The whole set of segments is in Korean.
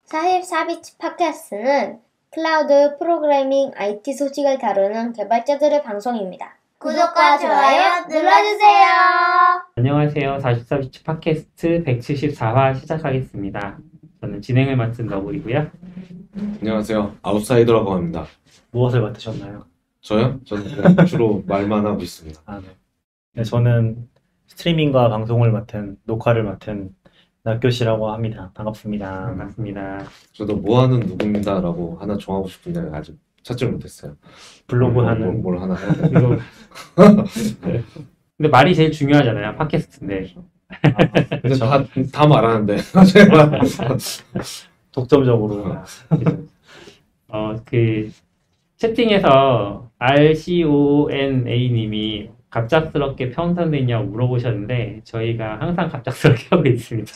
44비치 팟캐스트는 클라우드 프로그래밍 IT 소식을 다루는 개발자들의 방송입니다. 구독과 좋아요 눌러주세요. 안녕하세요. 44비치 팟캐스트 174화 시작하겠습니다. 저는 진행을 맡은 너구리고요. 안녕하세요. 아웃사이더라고 합니다. 무엇을 맡으셨나요? 저요? 저는 그냥 주로 말만 하고 있습니다. 네, 저는 스트리밍과 방송을 녹화를 맡은 낙교시라고 합니다. 반갑습니다. 반갑습니다. 저도 뭐 하는 누구입니다라고 하나 정하고 싶은데 아직 찾지를 못했어요. 블로그 하는 뭘 하나 해야 이거 근데 말이 제일 중요하잖아요. 팟캐스트인데. 근데 그렇죠. 다 말하는데 독점적으로 그 채팅에서 RCONA님이 갑작스럽게 편성됐냐고 물어보셨는데 저희가 항상 갑작스럽게 하고 있습니다.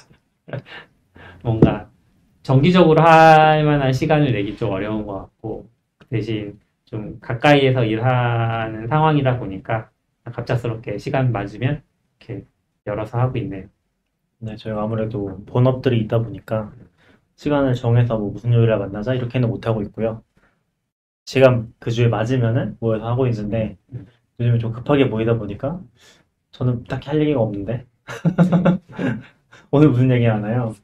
뭔가 정기적으로 할 만한 시간을 내기 좀 어려운 것 같고 대신 좀 가까이에서 일하는 상황이다 보니까 갑작스럽게 시간 맞으면 이렇게 열어서 하고 있네요. 네, 저희가 아무래도 본업들이 있다 보니까 시간을 정해서 뭐 무슨 요일에 만나자 이렇게는 못하고 있고요. 시간 그 주에 맞으면은 모여서 하고 있는데 요즘에 좀 급하게 모이다 보니까 저는 딱히 할 얘기가 없는데 오늘 무슨 얘기 하나요?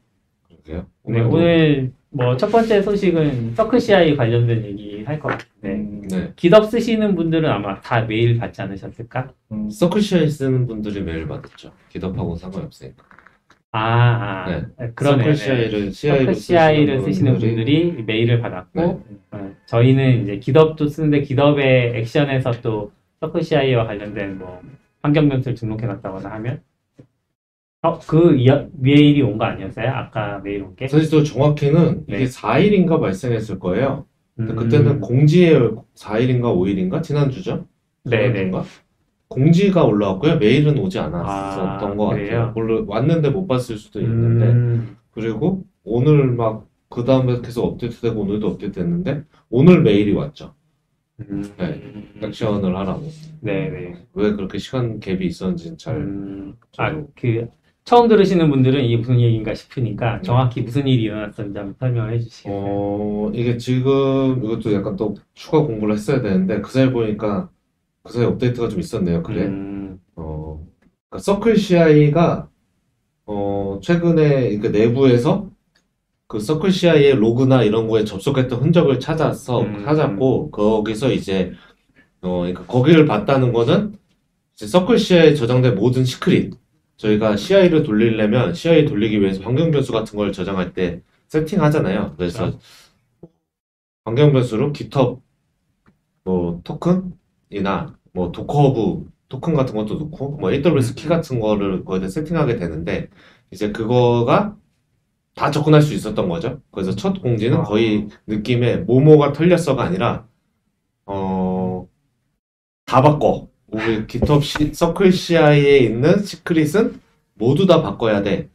그러세요? 네, 오늘 뭐 첫 번째 소식은 서클 CI 관련된 얘기 할 것 같은데 네. GitHub 쓰시는 분들은 아마 다 메일 받지 않으셨을까? 서클 CI 쓰는 분들이 메일 받았죠. 기덥하고 상관없으니까. 그러네요. 서클 서클 CI를 쓰시는 분들이 메일을 받았고 저희는 이제 GitHub도 쓰는데 GitHub의 액션에서 또 서클 CI와 관련된 뭐 환경 변수를 등록해놨다거나 하면 그 메일이 온 거 아니었어요? 아까 메일 온 게? 사실 또 정확히는 네. 이게 4일인가 발생했을 거예요. 근데 그때는 공지에 4일인가 5일인가? 지난주죠? 네네. 공지가 올라왔고요. 메일은 오지 않았었던 것 그래요? 같아요. 물론 왔는데 못 봤을 수도 있는데 그리고 오늘 막 그 다음에 계속 업데이트되고 오늘도 업데이트됐는데 오늘 메일이 왔죠. 네, 액션을 하라고. 네네. 왜 그렇게 시간 갭이 있었는지는 잘 처음 들으시는 분들은 이게 무슨 얘기인가 싶으니까 정확히 무슨 일이 일어났었는지 한번 설명을 해주시겠어요? 이게 지금 이것도 약간 또 추가 공부를 했어야 되는데 그 사이 보니까 그 사이 업데이트가 좀 있었네요. 그래. 그러니까 서클 CI가 최근에 그 내부에서 그 서클 CI의 로그나 이런 거에 접속했던 흔적을 찾았고 거기서 이제 그러니까 거기를 봤다는 거는 이제 서클 CI에 저장된 모든 시크릿 저희가 CI를 돌리려면 CI 돌리기 위해서 환경 변수 같은 걸 저장할 때 세팅하잖아요. 그래서 환경 변수로 GitHub 뭐 토큰이나 뭐 도커 토큰 같은 것도 넣고 뭐 AWS 키 같은 거를 거기다 세팅하게 되는데 이제 그거가 다 접근할 수 있었던 거죠. 그래서 첫 공지는 거의 느낌에 모모가 털렸어가 아니라 다 바꿔. 우리 GitHub 서클 CI에 있는 시크릿은 모두 다 바꿔야 돼.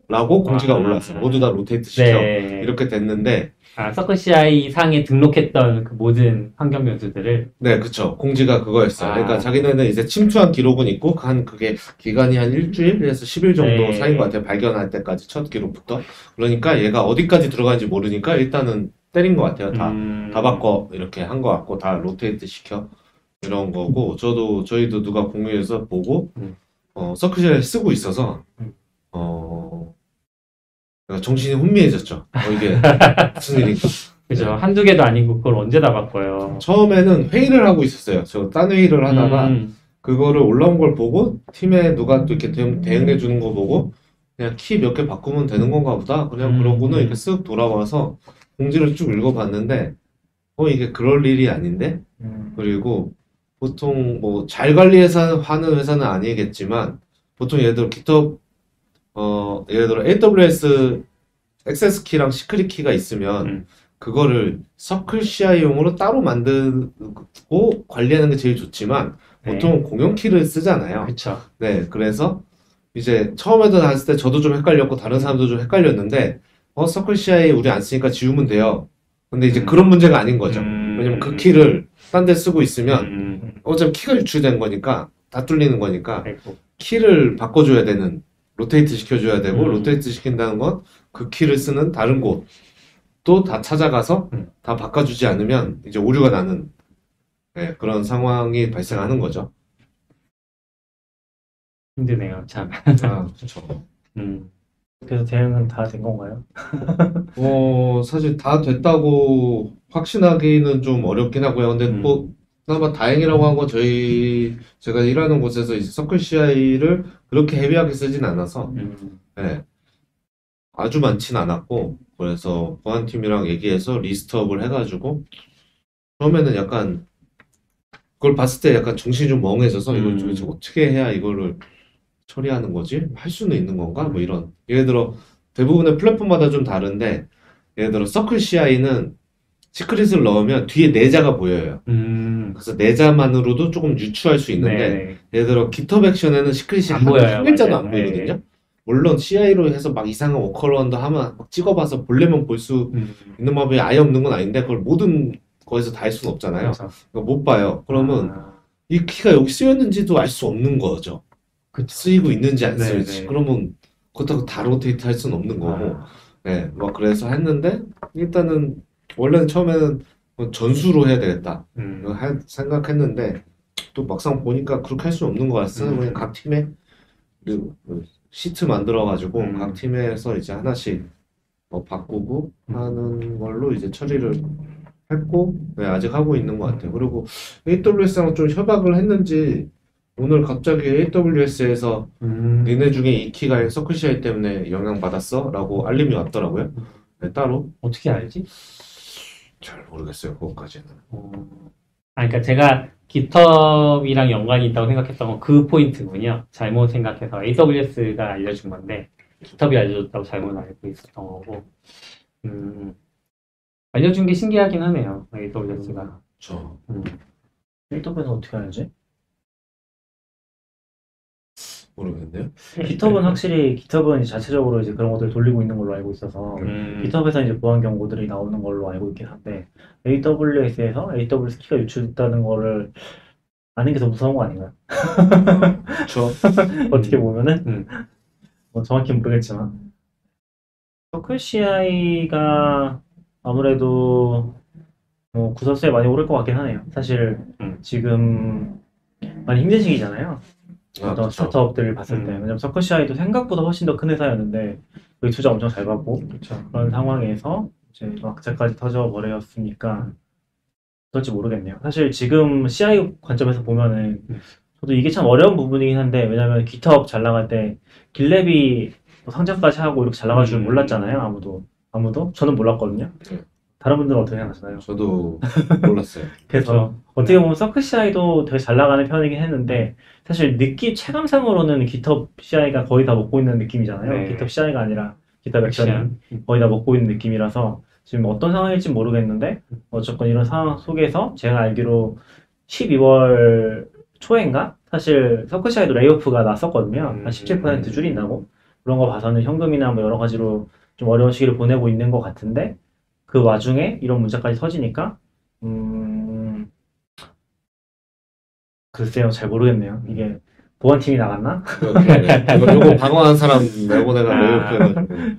라고 공지가 올라왔어요. 모두 다 로테이트 시켜. 네. 이렇게 됐는데 서클 CI 상에 등록했던 그 모든 환경 변수들을 네, 그쵸. 공지가 그거였어요. 그러니까 자기네는 이제 침투한 기록은 있고, 그게 기간이 한 일주일에서 10일 정도 사이인 것 같아요. 발견할 때까지 첫 기록부터. 그러니까 얘가 어디까지 들어가는지 모르니까 일단은 때린 것 같아요. 다 바꿔. 이렇게 한 것 같고, 다 로테이트 시켜. 이런 거고, 저희도 누가 공유해서 보고, 서클 쓰고 있어서, 정신이 혼미해졌죠. 이게 무슨 일인가. 그죠. 한두 개도 아니고 그걸 언제 다 바꿔요. 처음에는 회의를 하고 있었어요. 저 딴 회의를 하다가 그거를 올라온 걸 보고 팀에 누가 또 이렇게 대응해 주는 거 보고 그냥 키 몇 개 바꾸면 되는 건가 보다. 그냥 그러고는 이렇게 쓱 돌아와서 공지를 쭉 읽어봤는데 이게 그럴 일이 아닌데? 그리고 보통 뭐 잘 관리해서 하는 회사는 아니겠지만 보통 예를 들어 GitHub 예를 들어 AWS 액세스 키랑 시크릿 키가 있으면 그거를 서클 CI용으로 따로 만들고 관리하는 게 제일 좋지만 보통 공용 키를 쓰잖아요. 그쵸. 네, 그래서 이제 처음에도 했을 때 저도 좀 헷갈렸고 다른 사람도 좀 헷갈렸는데 서클 CI 우리 안 쓰니까 지우면 돼요. 근데 이제 그런 문제가 아닌 거죠. 왜냐면 그 키를 딴 데 쓰고 있으면 어차피 키가 유출된 거니까 다 뚫리는 거니까 키를 바꿔줘야 되는 로테이트 시켜줘야 되고 로테이트 시킨다는 건 그 키를 쓰는 다른 곳도 다 찾아가서 다 바꿔주지 않으면 이제 오류가 나는 네, 그런 상황이 발생하는 거죠. 힘드네요, 참. 아, 그렇죠. 그래서 대응은 다 된 건가요? 사실 다 됐다고 확신하기는 좀 어렵긴 하고요. 근데 뭐 그나마 다행이라고 한 건 제가 일하는 곳에서 이제 서클 CI를 그렇게 헤비하게 쓰진 않아서 네, 아주 많진 않았고, 그래서 보안팀이랑 얘기해서 리스트업을 해가지고 처음에는 약간 그걸 봤을 때 약간 정신이 좀 멍해져서 이걸 도대체 어떻게 해야 이거를 처리하는 거지? 할 수는 있는 건가? 뭐 이런. 예를 들어 대부분의 플랫폼마다 좀 다른데, 예를 들어 서클 CI는 시크릿을 넣으면 뒤에 내자가 보여요. 그래서 내자만으로도 조금 유추할 수 있는데, 네네. 예를 들어 GitHub 액션에는 시크릿이 안 보여요. 한 글자도 맞아요. 안 보이거든요. 네. 물론 CI로 해서 막 이상한 워커런드 하면 막 찍어봐서 보려면 볼 수 있는 방법이 아예 없는 건 아닌데, 그걸 모든 거에서 다 할 수는 없잖아요. 그래서 그러니까 못 봐요. 그러면 이 키가 여기 쓰였는지도 알 수 없는 거죠. 쓰이고 있는지 안 네네. 쓰일지. 그러면 그렇다고 다 로테이트 할 수는 없는 거고. 네, 막 그래서 했는데, 일단은 원래는 처음에는 뭐 전수로 해야 되겠다 생각했는데, 또 막상 보니까 그렇게 할 수는 없는 것 같아서 그냥 각 팀에 그 시트 만들어가지고 각 팀에서 이제 하나씩 뭐 바꾸고 하는 걸로 이제 처리를 했고, 네, 아직 하고 있는 것 같아요. 그리고 AWS랑 좀 협약을 했는지 오늘 갑자기 AWS에서 니네 중에 이 키가 서클 CI 때문에 영향받았어? 라고 알림이 왔더라고요. 네, 따로. 어떻게 알지? 잘 모르겠어요, 그것까지는. 그러니까 제가 GitHub이랑 연관이 있다고 생각했던 건 그 포인트군요. 잘못 생각해서 AWS가 알려준 건데 GitHub이 알려줬다고 잘못 알고 있었던 거고. 알려준 게 신기하긴 하네요, AWS가. 그렇죠. AWS는 어떻게 알지? 모르겠네요. GitHub은 확실히 GitHub은 이제 자체적으로 이제 그런 것들을 돌리고 있는 걸로 알고 있어서 GitHub에서 이제 보안 경고들이 나오는 걸로 알고 있긴 한데, AWS에서 AWS 키가 유출됐다는 거를 아는 게 더 무서운 거 아닌가요? 그렇죠. 어떻게 보면은 뭐 정확히 모르겠지만 서클 CI가 아무래도 뭐 구설수에 많이 오를 것 같긴 하네요. 사실 지금 많이 힘든 시기잖아요. 어떤 그쵸. 스타트업들을 봤을 때. 왜냐면 서클 CI도 생각보다 훨씬 더 큰 회사였는데 여기 투자 엄청 잘 받고 그런 상황에서 이제 악재까지 터져버렸으니까 어떨지 모르겠네요. 사실 지금 CI 관점에서 보면은 저도 이게 참 어려운 부분이긴 한데, 왜냐면 GitHub 잘 나갈 때 길랩이 뭐 상장까지 하고 이렇게 잘 나갈 줄 몰랐잖아요. 아무도? 저는 몰랐거든요. 다른 분들은 어떻게 생각하시나요? 저도 몰랐어요. 그래서 어떻게 보면 서클 CI도 되게 잘 나가는 편이긴 했는데, 사실 체감상으로는 GitHub CI가 거의 다 먹고 있는 느낌이잖아요. 네. GitHub CI가 아니라 GitHub 액션이 거의 다 먹고 있는 느낌이라서 지금 어떤 상황일지 모르겠는데, 어쨌건 이런 상황 속에서 제가 알기로 12월 초인가? 사실 서클 CI도 레이오프가 났었거든요. 한 17% 줄인다고. 그런 거 봐서는 현금이나 뭐 여러 가지로 좀 어려운 시기를 보내고 있는 것 같은데, 그 와중에 이런 문제까지 터지니까 글쎄요, 잘 모르겠네요. 이게 보안팀이 나갔나? 요거 방어한 사람 말고 내가 레이오프는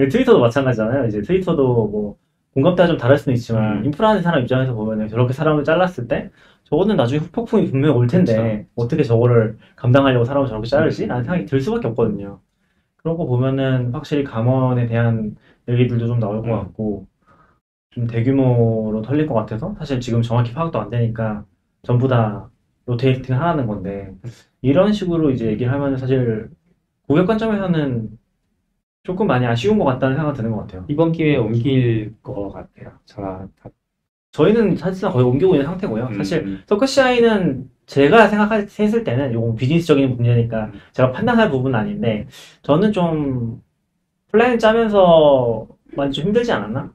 트위터도 마찬가지잖아요. 이제 트위터도 뭐 공감대가 좀 다를 수는 있지만 인프라하는 사람 입장에서 보면은 저렇게 사람을 잘랐을 때 저거는 나중에 후폭풍이 분명히 올 텐데 어떻게 저거를 감당하려고 사람을 저렇게 자르지? 라는 생각이 들 수밖에 없거든요. 그런 거 보면은 확실히 감원에 대한 얘기들도 좀 나올 것 같고, 좀 대규모로 털릴 것 같아서, 사실 지금 정확히 파악도 안 되니까 전부 다 로테이팅 하라는 건데, 이런 식으로 이제 얘기를 하면 사실 고객 관점에서는 조금 많이 아쉬운 것 같다는 생각이 드는 것 같아요. 이번 기회에 옮길 것 같아요. 저희는 사실상 거의 옮기고 있는 상태고요. 사실 서클 CI는 제가 생각했을 때는 이건 비즈니스적인 문제니까 제가 판단할 부분은 아닌데, 저는 좀 플랜 짜면서 많이 좀 힘들지 않았나?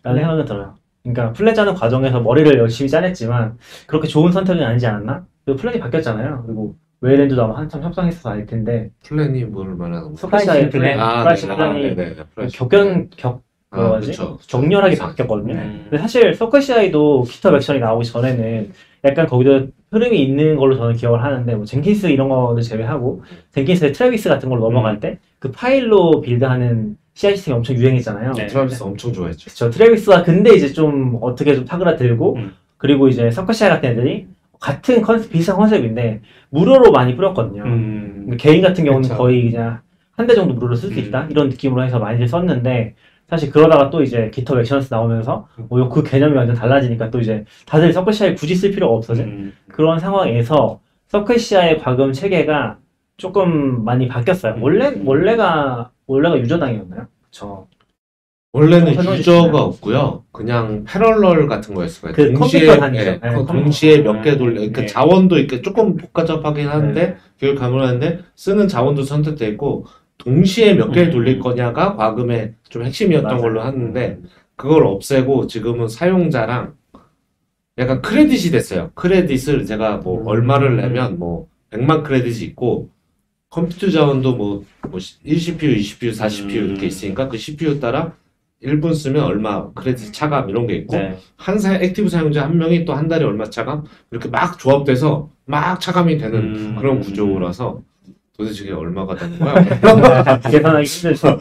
라는 생각이 들어요. 그러니까 플랜 짜는 과정에서 머리를 열심히 짜냈지만 그렇게 좋은 선택은 아니지 않았나? 그리고 플랜이 바뀌었잖아요. 그리고 웨이랜드도 아마 한참 협상했어서 알 텐데, 플랜이 뭘 말하는 거죠? 서클 CI 플랜, 프라이싱 플랜이 격렬하게 바뀌었거든요. 근데 사실 서클 CI도 GitHub 액션이 나오기 전에는 약간 거기도 흐름이 있는 걸로 저는 기억을 하는데, 뭐 젠킨스 이런 거를 제외하고 젠킨스의 트래비스 같은 걸로 넘어갈 때 그 파일로 빌드하는 CI 시스템이 엄청 유행했잖아요. 네. 트라비스 엄청 좋아했죠. 그쵸. 트래비스가 근데 이제 좀 어떻게 좀 사그라들고 음. 그리고 이제 서커 CI 같은 애들이 같은 비슷한 컨셉인데 무료로 많이 뿌렸거든요. 근데 개인 같은 경우는 그쵸. 거의 그냥 한 대 정도 무료로 쓸 수 있다 이런 느낌으로 해서 많이들 썼는데 사실 그러다가 또 이제 GitHub 액션스 나오면서 그 개념이 완전 달라지니까 또 이제 다들 서클 CI 굳이 쓸 필요가 없어진 그런 상황에서 서클 CI 과금 체계가 조금 많이 바뀌었어요. 원래가 유저당이었나요? 그쵸. 원래는 설명해 유저가 주시나요? 없고요. 그냥 패럴럴 같은 거였어요. 그 컴퓨터 단위죠. 네, 동시에 몇 개 돌려. 그 네. 자원도 이렇게 조금 복잡하긴 한데 기술 가물하는데 쓰는 자원도 선택돼 있고 동시에 몇 개를 돌릴 거냐가 과금의 좀 핵심이었던 맞아요. 걸로 하는데 그걸 없애고 지금은 사용자랑 약간 크레딧이 됐어요. 크레딧을 제가 뭐 얼마를 내면 뭐 100만 크레딧이 있고 컴퓨터 자원도 뭐 1CPU, 2CPU, 4CPU 이렇게 있으니까 그 CPU 따라 1분 쓰면 얼마 크레딧 차감 이런 게 있고 네. 액티브 사용자 한 명이 또 한 달에 얼마 차감 이렇게 막 조합돼서 막 차감이 되는 그런 구조라서 도대체 이게 얼마가 되는 거야? 계산하기 힘들죠.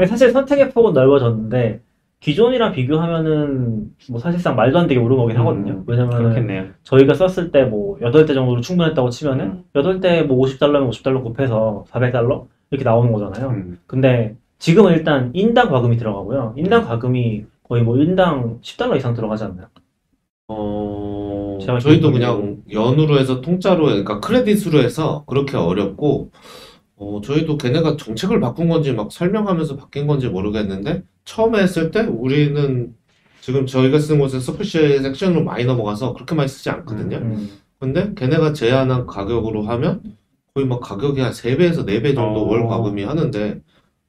사실 선택의 폭은 넓어졌는데 기존이랑 비교하면은 뭐 사실상 말도 안 되게 오른 거긴 하거든요. 왜냐면은 그렇겠네요. 저희가 썼을 때 뭐 8대 정도로 충분했다고 치면은 8대 뭐 50달러면 50달러 곱해서 400달러 이렇게 나오는 거잖아요. 근데 지금은 일단 인당 과금이 들어가고요. 인당 과금이 거의 뭐 인당 10달러 이상 들어가지 않나요? 제가 저희도 기억하기로. 그냥 연으로 해서 통짜로 그러니까 크레딧으로 해서 그렇게 어렵고 저희도 걔네가 정책을 바꾼 건지 막 설명하면서 바뀐 건지 모르겠는데 처음에 했을 때 우리는 지금 저희가 쓰는 곳에 서플시의 섹션으로 많이 넘어가서 그렇게 많이 쓰지 않거든요. 근데 걔네가 제안한 가격으로 하면 거의 막 가격이 한 3배에서 4배 정도 월 과금이 하는데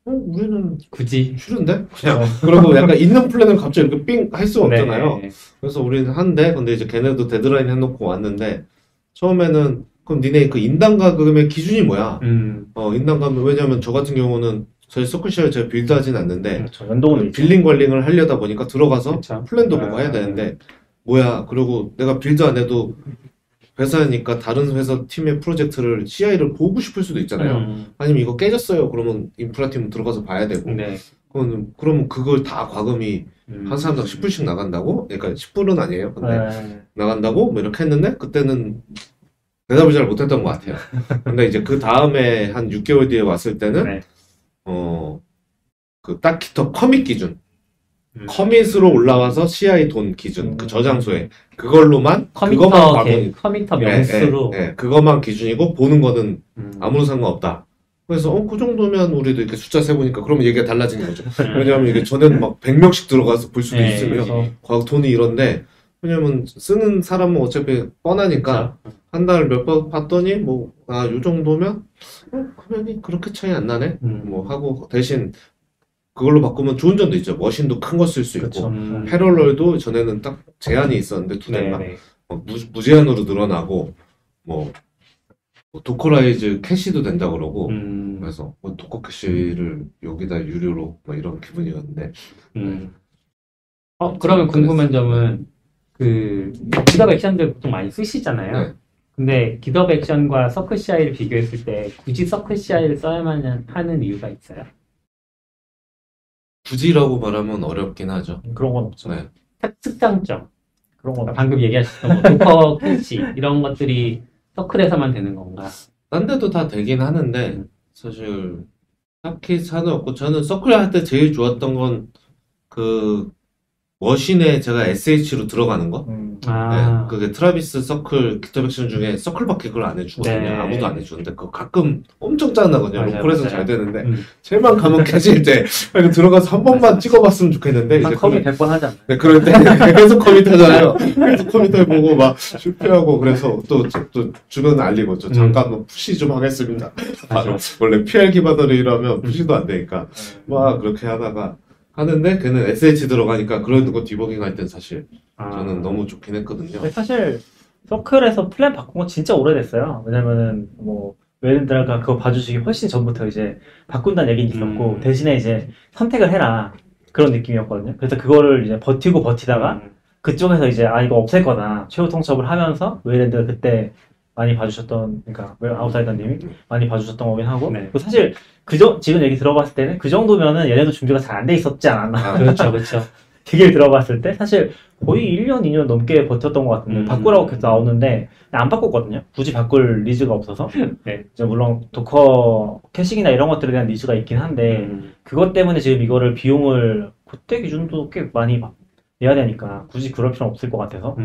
우리는 굳이 싫은데? 그냥 그러고 약간 있는 플랜을 갑자기 이렇게 삥 할 수가 없잖아요. 네. 그래서 우리는 한데 근데 이제 걔네도 데드라인 해놓고 왔는데 처음에는 그럼 니네 그 인당 가금의 기준이 뭐야? 인당 가금 왜냐면 저 같은 경우는 저희 서클시를 제가 빌드하진 않는데 그렇죠. 연동은 있죠. 빌링 관리를 하려다 보니까 들어가서 그쵸. 플랜도 보고 해야 되는데 뭐야? 그리고 내가 빌드 안 해도 회사니까 다른 회사 팀의 프로젝트를 CI를 보고 싶을 수도 있잖아요. 아니면 이거 깨졌어요. 그러면 인프라 팀 들어가서 봐야 되고. 네. 그러면 그걸 다 과금이 한 사람당 10불씩 나간다고? 그러니까 10불은 아니에요. 근데 나간다고? 뭐 이렇게 했는데 그때는 대답을 잘 못했던 것 같아요. 근데 이제 그 다음에 한 6개월 뒤에 왔을 때는 네. 그 딱 기터 커밋 기준 커밋으로 올라와서 CI 돈 기준 그 저장소에 그걸로만 그것만 과금이 커미터 명수로 그것만 기준이고 보는 거는 아무런 상관없다. 그래서 그 정도면 우리도 이렇게 숫자 세보니까 그러면 얘기가 달라지는 거죠. 왜냐하면 이게 전에는 막 100명씩 들어가서 볼 수도 네, 있으면 그렇죠. 돈이 이런데 왜냐면 쓰는 사람은 어차피 뻔하니까 한 달 몇 번 봤더니 뭐 요 정도면 금액이 그렇게 차이 안 나네 뭐 하고 대신 그걸로 바꾸면 좋은 점도 있죠. 머신도 큰 거 쓸 수 있고 그렇죠. 패럴럴도 전에는 딱 제한이 있었는데 두 대가 네. 무제한으로 늘어나고 뭐 도커라이즈 캐시도 된다 그러고 그래서 도커 캐시를 여기다 유료로 막 이런 기분이었는데 그러면 궁금한 점은 그 기덥 액션들 보통 많이 쓰시잖아요. 네. 근데 기덥 액션과 서클 CI를 비교했을 때 굳이 서클 CI를 써야만 하는 이유가 있어요? 굳이라고 말하면 어렵긴 하죠. 그런 건 없죠. 네. 특장점. 그런 건 없죠. 방금 얘기하셨던 뭐 도커 캐시 이런 것들이 서클에서만 되는 건가? 딴 데도 다 되긴 하는데 사실 딱히 차는 없고 저는 서클 할 때 제일 좋았던 건 그 머신에 제가 SH로 들어가는 거. 네, 그게 트라비스 서클 기타 액션 중에 서클밖에 그걸 안 해주거든요. 네. 아무도 안 해주는데 그거 가끔 엄청 짜증나거든요. 맞아요, 로컬에서 맞아요. 잘 되는데 쟤만 가면 캐질 때 이거 들어가서 한 번만 찍어봤으면 좋겠는데 이제 컴이 100번 하지 않나요? 네, 그럴 때 계속 커밋하잖아요. 계속 커밋해 보고 막 실패하고 그래서 또 주변에 알리고 저 잠깐 푸시 좀 하겠습니다. 원래 PR 기반으로 일하면 푸시도 안 되니까 막 그렇게 하다가 하는데 걔는 SH 들어가니까 그런 거 디버깅 할 땐 사실 저는 너무 좋긴 했거든요. 근데 사실 서클에서 플랜 바꾼 건 진짜 오래됐어요. 왜냐면은 뭐 웨든드라가 그거 봐주시기 훨씬 전부터 이제 바꾼다는 얘기는 있었고 대신에 이제 선택을 해라 그런 느낌이었거든요. 그래서 그거를 이제 버티고 버티다가 그쪽에서 이제 이거 없앨 거다 최후 통첩을 하면서 웨든드가 그때 많이 봐주셨던, 그러니까 아웃사이더님이 많이 봐주셨던 거긴 하고, 네. 그리고 사실 지금 얘기 들어봤을 때는 그 정도면은 얘네도 준비가 잘 안 돼 있었지 않았나. 그렇죠, 그렇죠. 얘기를 들어봤을 때 사실 거의 1년, 2년 넘게 버텼던 것 같은데 바꾸라고 계속 나오는데 안 바꿨거든요. 굳이 바꿀 니즈가 없어서. 네. 이제 물론 도커 캐싱이나 이런 것들에 대한 니즈가 있긴 한데 그것 때문에 지금 이거를 비용을 그때 기준도 꽤 많이 내야 되니까 굳이 그럴 필요는 없을 것 같아서.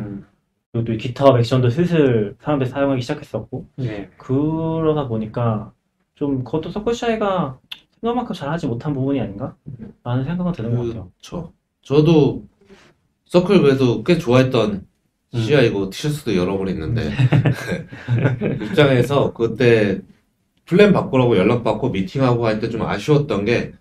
그리고 또 GitHub 액션도 슬슬 사람들이 사용하기 시작했었고 네. 그러다 보니까 좀 그것도 서클샤이가 생각만큼 잘하지 못한 부분이 아닌가? 라는 생각은 드는 것 같아요. 그렇죠. 저도 서클 그래도 꽤 좋아했던 CI고 티셔츠도 여러 번 있는데 입장에서 그때 플랜 바꾸라고 연락받고 미팅하고 할 때 좀 아쉬웠던 게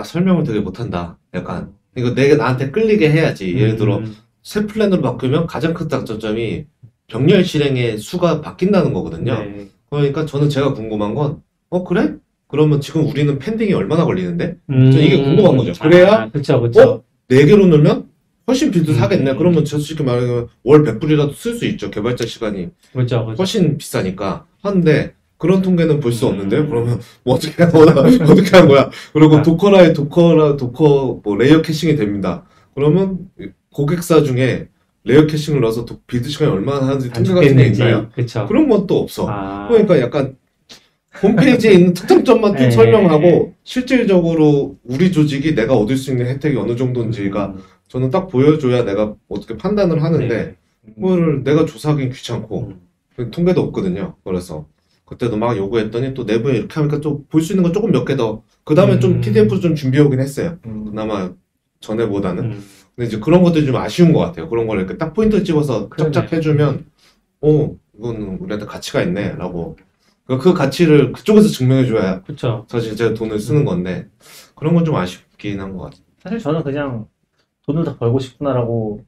설명을 되게 못한다. 약간 이거 내가 나한테 끌리게 해야지. 예를 들어 새 플랜으로 바꾸면 가장 큰 장점이 병렬 실행의 수가 바뀐다는 거거든요. 네. 그러니까 제가 궁금한 건 그래? 그러면 지금 우리는 펜딩이 얼마나 걸리는데? 저는 이게 궁금한 거죠. 그래야 그쵸, 그쵸. 4개로 넣으면 훨씬 빌드 사겠네. 그러면 솔직히 말하면 월 100불이라도 쓸 수 있죠. 개발자 시간이 그렇죠, 그렇죠. 훨씬 비싸니까. 하는데 그런 통계는 볼 수 없는데요. 그러면 뭐 어떻게 하는 거야? 그리고 도커 뭐 레이어 캐싱이 됩니다. 그러면 고객사 중에 레이어 캐싱을 넣어서 빌드 시간이 얼마나 하는지 통계 같은 게 있나요? 그쵸. 그런 건 또 없어. 아. 그러니까 약간 홈페이지에 있는 특장점만 쭉 네. 설명하고 실질적으로 우리 조직이 내가 얻을 수 있는 혜택이 어느 정도인지가 저는 딱 보여줘야 내가 어떻게 판단을 하는데 네. 그거를 내가 조사하긴 귀찮고 통계도 없거든요. 그래서 그때도 막 요구했더니 또 내부에 이렇게 하니까 좀 볼 수 있는 건 조금 몇 개 더 그 다음에 좀 PDF로 좀 준비해 오긴 했어요. 그나마 전에보다는. 근데 이제 그런 것들이 좀 아쉬운 것 같아요. 그런 걸 이렇게 딱 포인트 찍어서 쫙쫙 해주면 이건 우리한테 가치가 있네 라고 그 가치를 그쪽에서 증명해줘야 그쵸. 사실 제가 돈을 쓰는 건데 그런 건 좀 아쉽긴 한 것 같아요. 사실 저는 그냥 돈을 더 벌고 싶구나라고.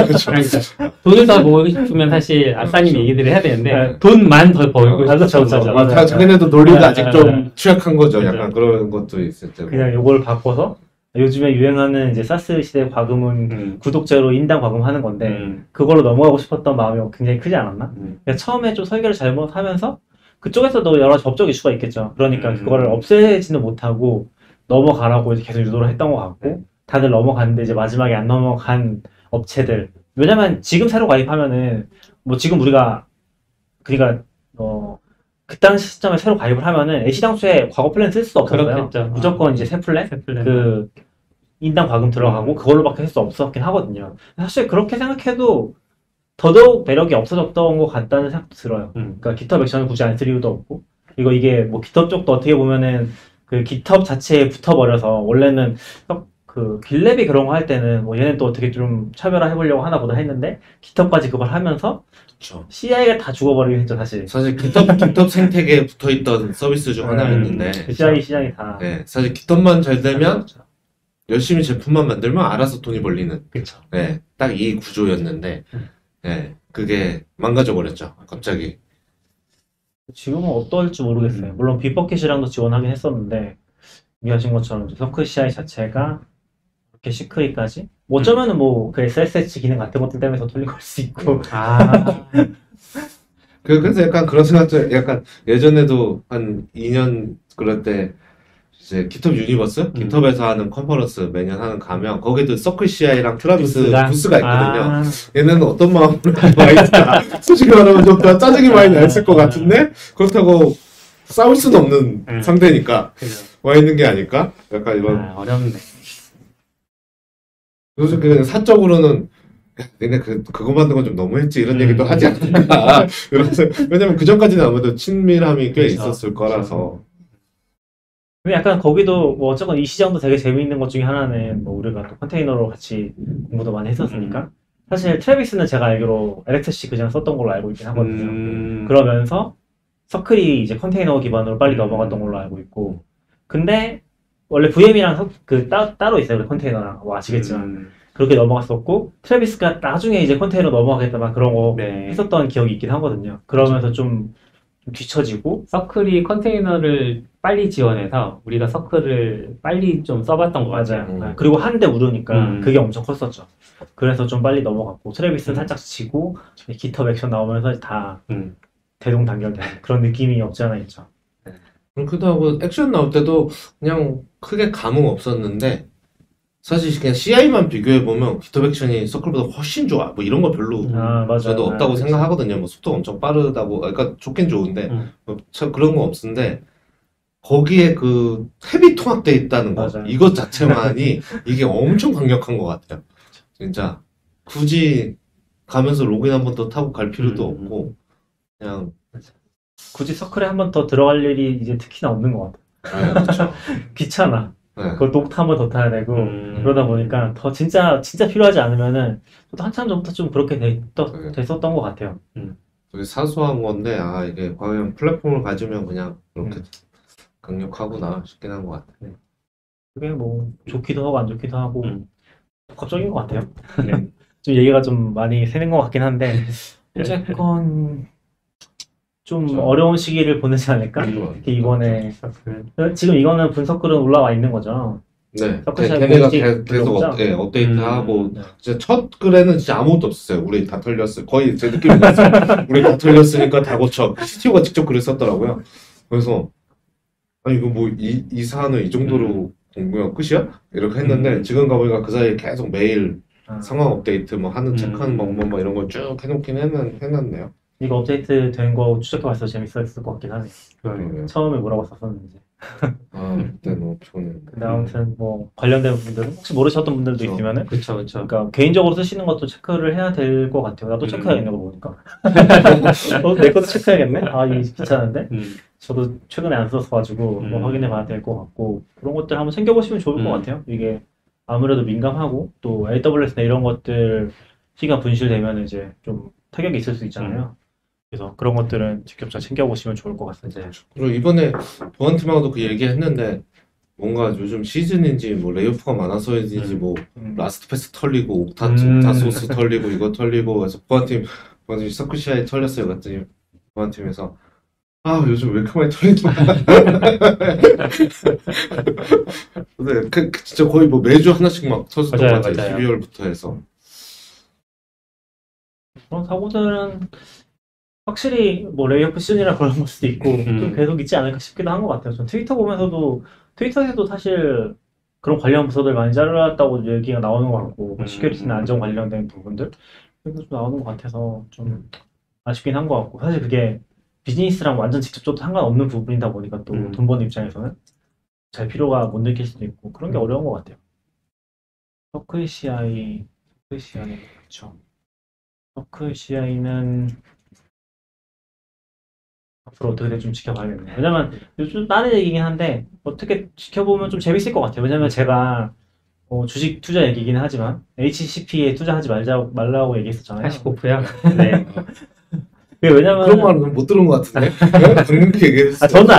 그렇죠. 그러니까 돈을 더 모으고 싶으면 사실 아싸님 얘기들을 해야 되는데 네. 돈만 더 벌고 그렇죠, 싶은 그렇죠. 거. 맞아요. 자기네도 논리가 네, 아직 네, 좀 네. 취약한 거죠. 그렇죠. 약간 그런 것도 있을 테고. 그냥 요걸 바꿔서 요즘에 유행하는 이제 사스 시대 과금은 구독자로 인당 과금하는 건데 그걸로 넘어가고 싶었던 마음이 굉장히 크지 않았나? 그러니까 처음에 좀 설계를 잘못하면서 그쪽에서도 여러 법적 이슈가 있겠죠. 그러니까 그거를 없애지는 못하고 넘어가라고 이제 계속 유도를 했던 것 같고 다들 넘어갔는데 이제 마지막에 안 넘어간 업체들. 왜냐면 지금 새로 가입하면은 뭐 지금 우리가 그러니까 그 당시 시점에 새로 가입을 하면은 애시당초에 과거 플랜 쓸 수 없었어요. 그렇겠죠. 무조건 이제 새 플랜 그 인당 과금 들어가고 그걸로밖에 할 수 없었긴 하거든요. 사실 그렇게 생각해도 더더욱 매력이 없어졌던 것 같다는 생각도 들어요. 그러니까 GitHub 액션을 굳이 안 쓸 이유도 없고 이게 뭐 GitHub 쪽도 어떻게 보면은 그 GitHub 자체에 붙어버려서 원래는 그 길랩이 그런 거 할 때는 뭐 얘는 또 어떻게 좀 차별화 해보려고 하나 보다 했는데 GitHub까지 그걸 하면서 그렇죠. CI가 다 죽어버리긴 했죠 사실. 사실 GitHub 생태계에 붙어있던 서비스 중 하나였는데 CI 시장이 다. 네, 사실 GitHub만 잘 되면 열심히 제품만 만들면 알아서 돈이 벌리는 그쵸. 네, 딱 이 구조였는데 네, 그게 망가져버렸죠. 갑자기. 지금은 어떨지 모르겠어요. 물론 빅버킷이랑도 지원하긴 했었는데 얘기하신 것처럼 서클 CI 자체가 이렇게 시크릿까지 뭐 어쩌면은 뭐 그 SSH 기능 같은 것들 때문에 더 돌린 걸 수 있고. 그래서 약간 그런 생각도 약간 예전에도 한 2년 그럴 때 이제 GitHub 유니버스? GitHub에서 하는 컨퍼런스 매년 하는 가면 거기도 서클 CI랑 트라비스 부스가 있거든요. 얘네는 어떤 마음으로 와 있을까? 솔직히 말하면 좀 짜증이 많이 났을 것 같은데 그렇다고 싸울 수는 없는 상대니까 와 있는 게 아닐까? 약간 이런. 어렵네. 그래서 그냥 사적으로는 얘네 그거 만든 건 좀 너무했지 이런 얘기도 하지 않을까. 그래서 왜냐면 그 전까지는 아무래도 친밀함이 꽤 있었을 거라서. 근데 약간 거기도 뭐 어쨌건 이 시장도 되게 재미있는 것 중에 하나는 뭐 우리가 또 컨테이너로 같이 공부도 많이 했었으니까 사실 트래비스는 제가 알기로 LXC 그냥 썼던 걸로 알고 있긴 하거든요. 그러면서 서클이 이제 컨테이너 기반으로 빨리 넘어갔던 걸로 알고 있고 근데 원래 VM이랑 따로 있어요. 우리 컨테이너랑 뭐 아시겠지만 그렇게 넘어갔었고 트래비스가 나중에 이제 컨테이너 넘어가겠다 막 그런 거 했었던 기억이 있긴 하거든요. 그러면서 좀 좀 뒤처지고 서클이 컨테이너를 빨리 지원해서 우리가 서클을 빨리 좀 써봤던 것 같아요. 음. 그리고 한 대 우르니까 음. 그게 엄청 컸었죠. 그래서 좀 빨리 넘어갔고 트래비스는 음. 살짝 지고 깃허브 액션 나오면서 다 음. 대동단결된 그런 느낌이 없지 않아 있죠. 그렇기도 하고 액션 나올 때도 그냥 크게 감흥 없었는데 사실 그냥 CI만 비교해보면 깃허브 액션이 서클보다 훨씬 좋아. 뭐 이런 거 별로 맞아요. 저도 없다고 그치. 생각하거든요. 뭐 속도가 엄청 빠르다고, 그러니까 좋긴 좋은데 음. 참 그런 건 없는데 거기에 그 탭이 통합돼 있다는 거, 맞아요. 이것 자체만이 이게 엄청 강력한 것 같아요. 진짜 굳이 가면서 로그인 한 번 더 타고 갈 필요도 없고 그냥 굳이 서클에 한 번 더 들어갈 일이 이제 특히나 없는 것 같아요. 그렇죠. 귀찮아. 네. 그걸 또 한 번 더 타야 되고 음. 그러다 보니까 더 진짜 필요하지 않으면은 저도 한참 전부터 좀 그렇게 네. 됐었던 것 같아요. 되게 사소한 건데 이게 과연 플랫폼을 가지면 그냥 그렇게 강력하구나 싶긴 한 것 같아요. 그게 뭐 좋기도 하고 안 좋기도 하고 복합적인 것 같아요. 네. 좀 얘기가 좀 많이 새는 것 같긴 한데 어쨌건 좀 그렇죠. 어려운 시기를 보내지 않을까? 이렇게 이번에 지금 이거는 분석글은 올라와 있는 거죠. 네, 서클 샤이 걔네가 공식 계속 블로그죠? 업데이트하고 네. 진짜 첫 글에는 진짜 아무것도 없었어요. 우리 다 털렸어요. 거의 제 느낌이 났어요. 우리 다 털렸으니까 다 고쳐. CTO가 직접 글을 썼더라고요. 그래서 아니 이거 뭐 이 사안을 이 정도로 공부가 끝이야? 이렇게 했는데 지금 가보니까 그 사이에 계속 매일 상황 업데이트 뭐 하는 체크하는 방법 뭐 이런 걸 쭉 해놓긴 해놨네요. 이거 업데이트 된 거 추적해봤을 때 재밌었을 것 같긴 하네. 그러네요. 처음에 물어봤었었는지. 그때 너무 피곤해. 근데 아무튼 뭐 관련된 분들은 혹시 모르셨던 분들도 그렇죠. 있으면은 그쵸. 그러니까 개인적으로 쓰시는 것도 체크를 해야 될 것 같아요. 나도 체크해야겠네 거 보니까. 내 것도 체크해야겠네. 이 귀찮은데. 저도 최근에 안 써서 뭐 확인해봐야 될 것 같고 그런 것들 한번 챙겨보시면 좋을 것 같아요. 이게 아무래도 민감하고 또 AWS나 이런 것들 시간 분실되면 이제 좀 타격이 있을 수 있잖아요. 그래서 그런 것들은 직접 잘 챙겨보시면 좋을 것 같습니다. 그리고 이번에 보안팀하고도 그 얘기했는데 뭔가 요즘 시즌인지 뭐 레이오프가 많아서인지 뭐 라스트 패스 털리고 옥타 소스 털리고 이거 털리고 그래서 보안팀 서클CI 털렸어요 그랬더니 보안팀에서 요즘 왜 이렇게 많이 털리나 근데 진짜 거의 뭐 매주 하나씩 막 터졌던 것 같아요. 12월부터 해서 그런 사고들은 확실히 뭐 레이오프 시즌이라 그런 걸 수도 있고 좀 계속 있지 않을까 싶기도 한 것 같아요. 전 트위터 보면서도 트위터에도 사실 그런 관련 부서들 많이 잘랐다고 얘기가 나오는 것 같고 시큐리티나 안전 관련된 부분들 그래서 좀 나오는 것 같아서 좀 아쉽긴 한 것 같고 사실 그게 비즈니스랑 완전 직접적으로 상관없는 부분이다 보니까 또 돈 버는 입장에서는 잘 필요가 못 느낄 수도 있고 그런 게 어려운 것 같아요. 서클CI는 그렇죠. 서클CI는 앞으로 어떻게 될지 좀 지켜봐야겠네요. 왜냐면 요즘 다른 얘기긴 한데 어떻게 지켜보면 좀 재밌을 것 같아요. 왜냐면 제가 주식 투자 얘기긴 하지만 HCP에 투자하지 말라고 얘기했었잖아요. 하시코프요? 네. 왜냐면 그런 말은 못 들은 것 같은데 방금 그 얘기했어요. 저는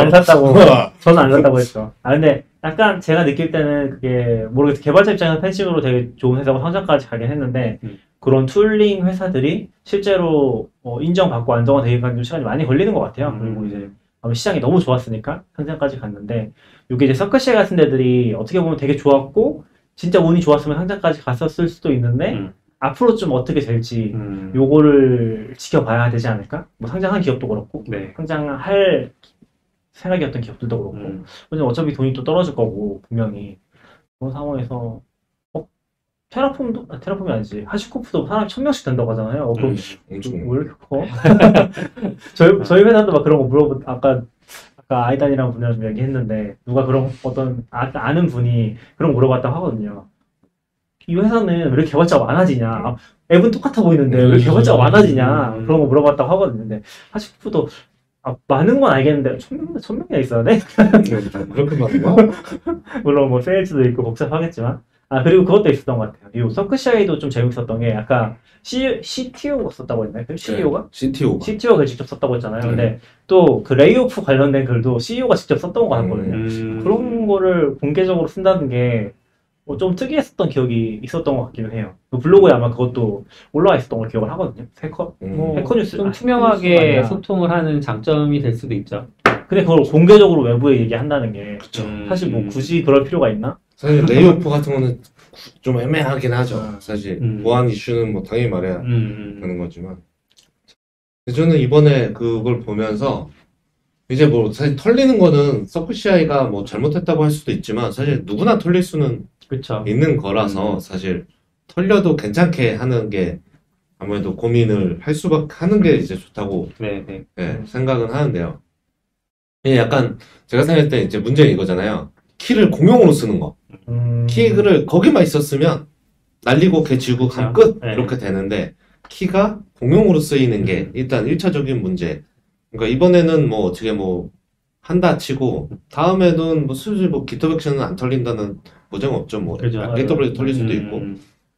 안 샀다고 했죠. 근데 약간 제가 느낄 때는 그게 모르겠어요. 개발자 입장에서 팬심으로 되게 좋은 회사고 성장까지 가긴 했는데 그런 툴링 회사들이 실제로 인정받고 안정화되기까지 시간이 많이 걸리는 것 같아요. 그리고 이제 시장이 너무 좋았으니까 상장까지 갔는데 이게 이제 서클CI 같은 데들이 어떻게 보면 되게 좋았고 진짜 운이 좋았으면 상장까지 갔었을 수도 있는데 앞으로 좀 어떻게 될지 요거를 지켜봐야 되지 않을까? 뭐 상장한 기업도 그렇고 상장할 생각이었던 기업들도 그렇고 왜냐면 어차피 돈이 또 떨어질 거고 분명히 그런 상황에서 테라폼이 아니지 하시코프도 사람이 1000명씩 된다고 하잖아요. 그럼 엄청 왜 이렇게 커? 저희 회사도 막 그런 거 아까 아이단이랑 분이랑 좀 얘기했는데 누가 그런 어떤 아는 분이 그런 거 물어봤다고 하거든요. 이 회사는 왜 이렇게 개발자가 많아지냐? 앱은 똑같아 보이는데 왜 개발자가 많아지냐? 그런 거 물어봤다고 하거든요. 근데 하시코프도 많은 건 알겠는데 1000명이나 있어야 돼? 그렇게 많은 거야? 물론 뭐 세일즈도 있고 복잡하겠지만 그리고 그것도 있었던 것 같아요. 이 서클CI도 좀 재밌었던 게 아까 CTO가 썼다고 했나요? CEO가? CTO가 직접 썼다고 했잖아요. 근데 또 그 레이오프 관련된 글도 CEO가 직접 썼던 거 같거든요. 그런 거를 공개적으로 쓴다는 게 좀 특이했었던 기억이 있었던 것 같기는 해요. 그 블로그에 아마 그것도 올라와 있었던 걸 기억을 하거든요. 해커뉴스 좀 투명하게 아니야. 소통을 하는 장점이 될 수도 있죠. 근데 그걸 공개적으로 외부에 얘기한다는 게 그쵸. 사실 뭐 굳이 그럴 필요가 있나? 사실 레이오프 같은 거는 좀 애매하긴 하죠. 사실 보안 이슈는 뭐 당연히 말해야 되는 거지만 저는 이번에 그걸 보면서 이제 뭐 사실 털리는 거는 서클 CI가 뭐 잘못했다고 할 수도 있지만 사실 누구나 털릴 수는 그렇죠. 있는 거라서 사실 털려도 괜찮게 하는 게 아무래도 고민을 할 수밖에 하는 게 이제 좋다고 네. 생각은 하는데요. 이게 약간 제가 생각할 때 이제 문제는 이거잖아요. 키를 공용으로 쓰는 거. 키를 거기만 있었으면 날리고 걔 지우고 가면 끝! 네. 이렇게 되는데 키가 공용으로 쓰이는 게 일단 1차적인 문제. 그러니까 이번에는 뭐 어떻게 뭐 한다 치고 다음에는 뭐 슬슬 뭐 GitHub 액션은 안 털린다는 보장 없죠. 뭐 그죠. AWS 털릴 수도 있고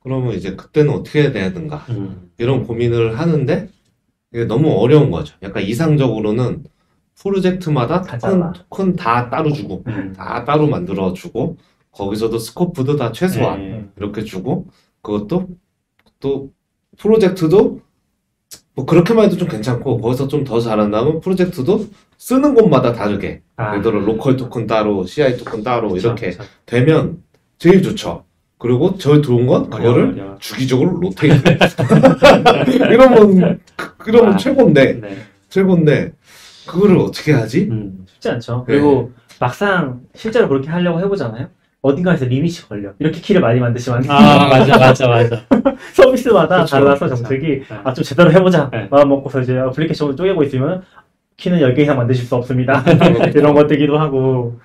그러면 이제 그때는 어떻게 해야 되는가 이런 고민을 하는데 이게 너무 어려운 거죠. 약간 이상적으로는 프로젝트마다 토큰 다 따로 주고 다 따로 만들어 주고 거기서도 스코프도 다 최소한 이렇게 주고 그것도 또 프로젝트도 뭐 그렇게만 해도 좀 괜찮고 거기서 좀 더 잘한다면 프로젝트도 쓰는 곳마다 다르게 예를 들어 로컬 토큰 따로 CI 토큰 따로 이렇게 되면 제일 좋죠. 그리고 제일 좋은 건 그거를 주기적으로 로테이트 이러면 최고인데 최고인데 그거를 어떻게 하지? 쉽지 않죠. 그리고 막상 실제로 그렇게 하려고 해보잖아요. 어딘가에서 리밋이 걸려. 이렇게 키를 많이 만드시면 안 돼요. 맞아. 서비스마다 그렇죠. 달라서 정책이 좀 제대로 해보자. 네. 마음 먹고서 이제 애플리케이션을 쪼개고 있으면 키는 10개 이상 만드실 수 없습니다. 이런 것들기도 하고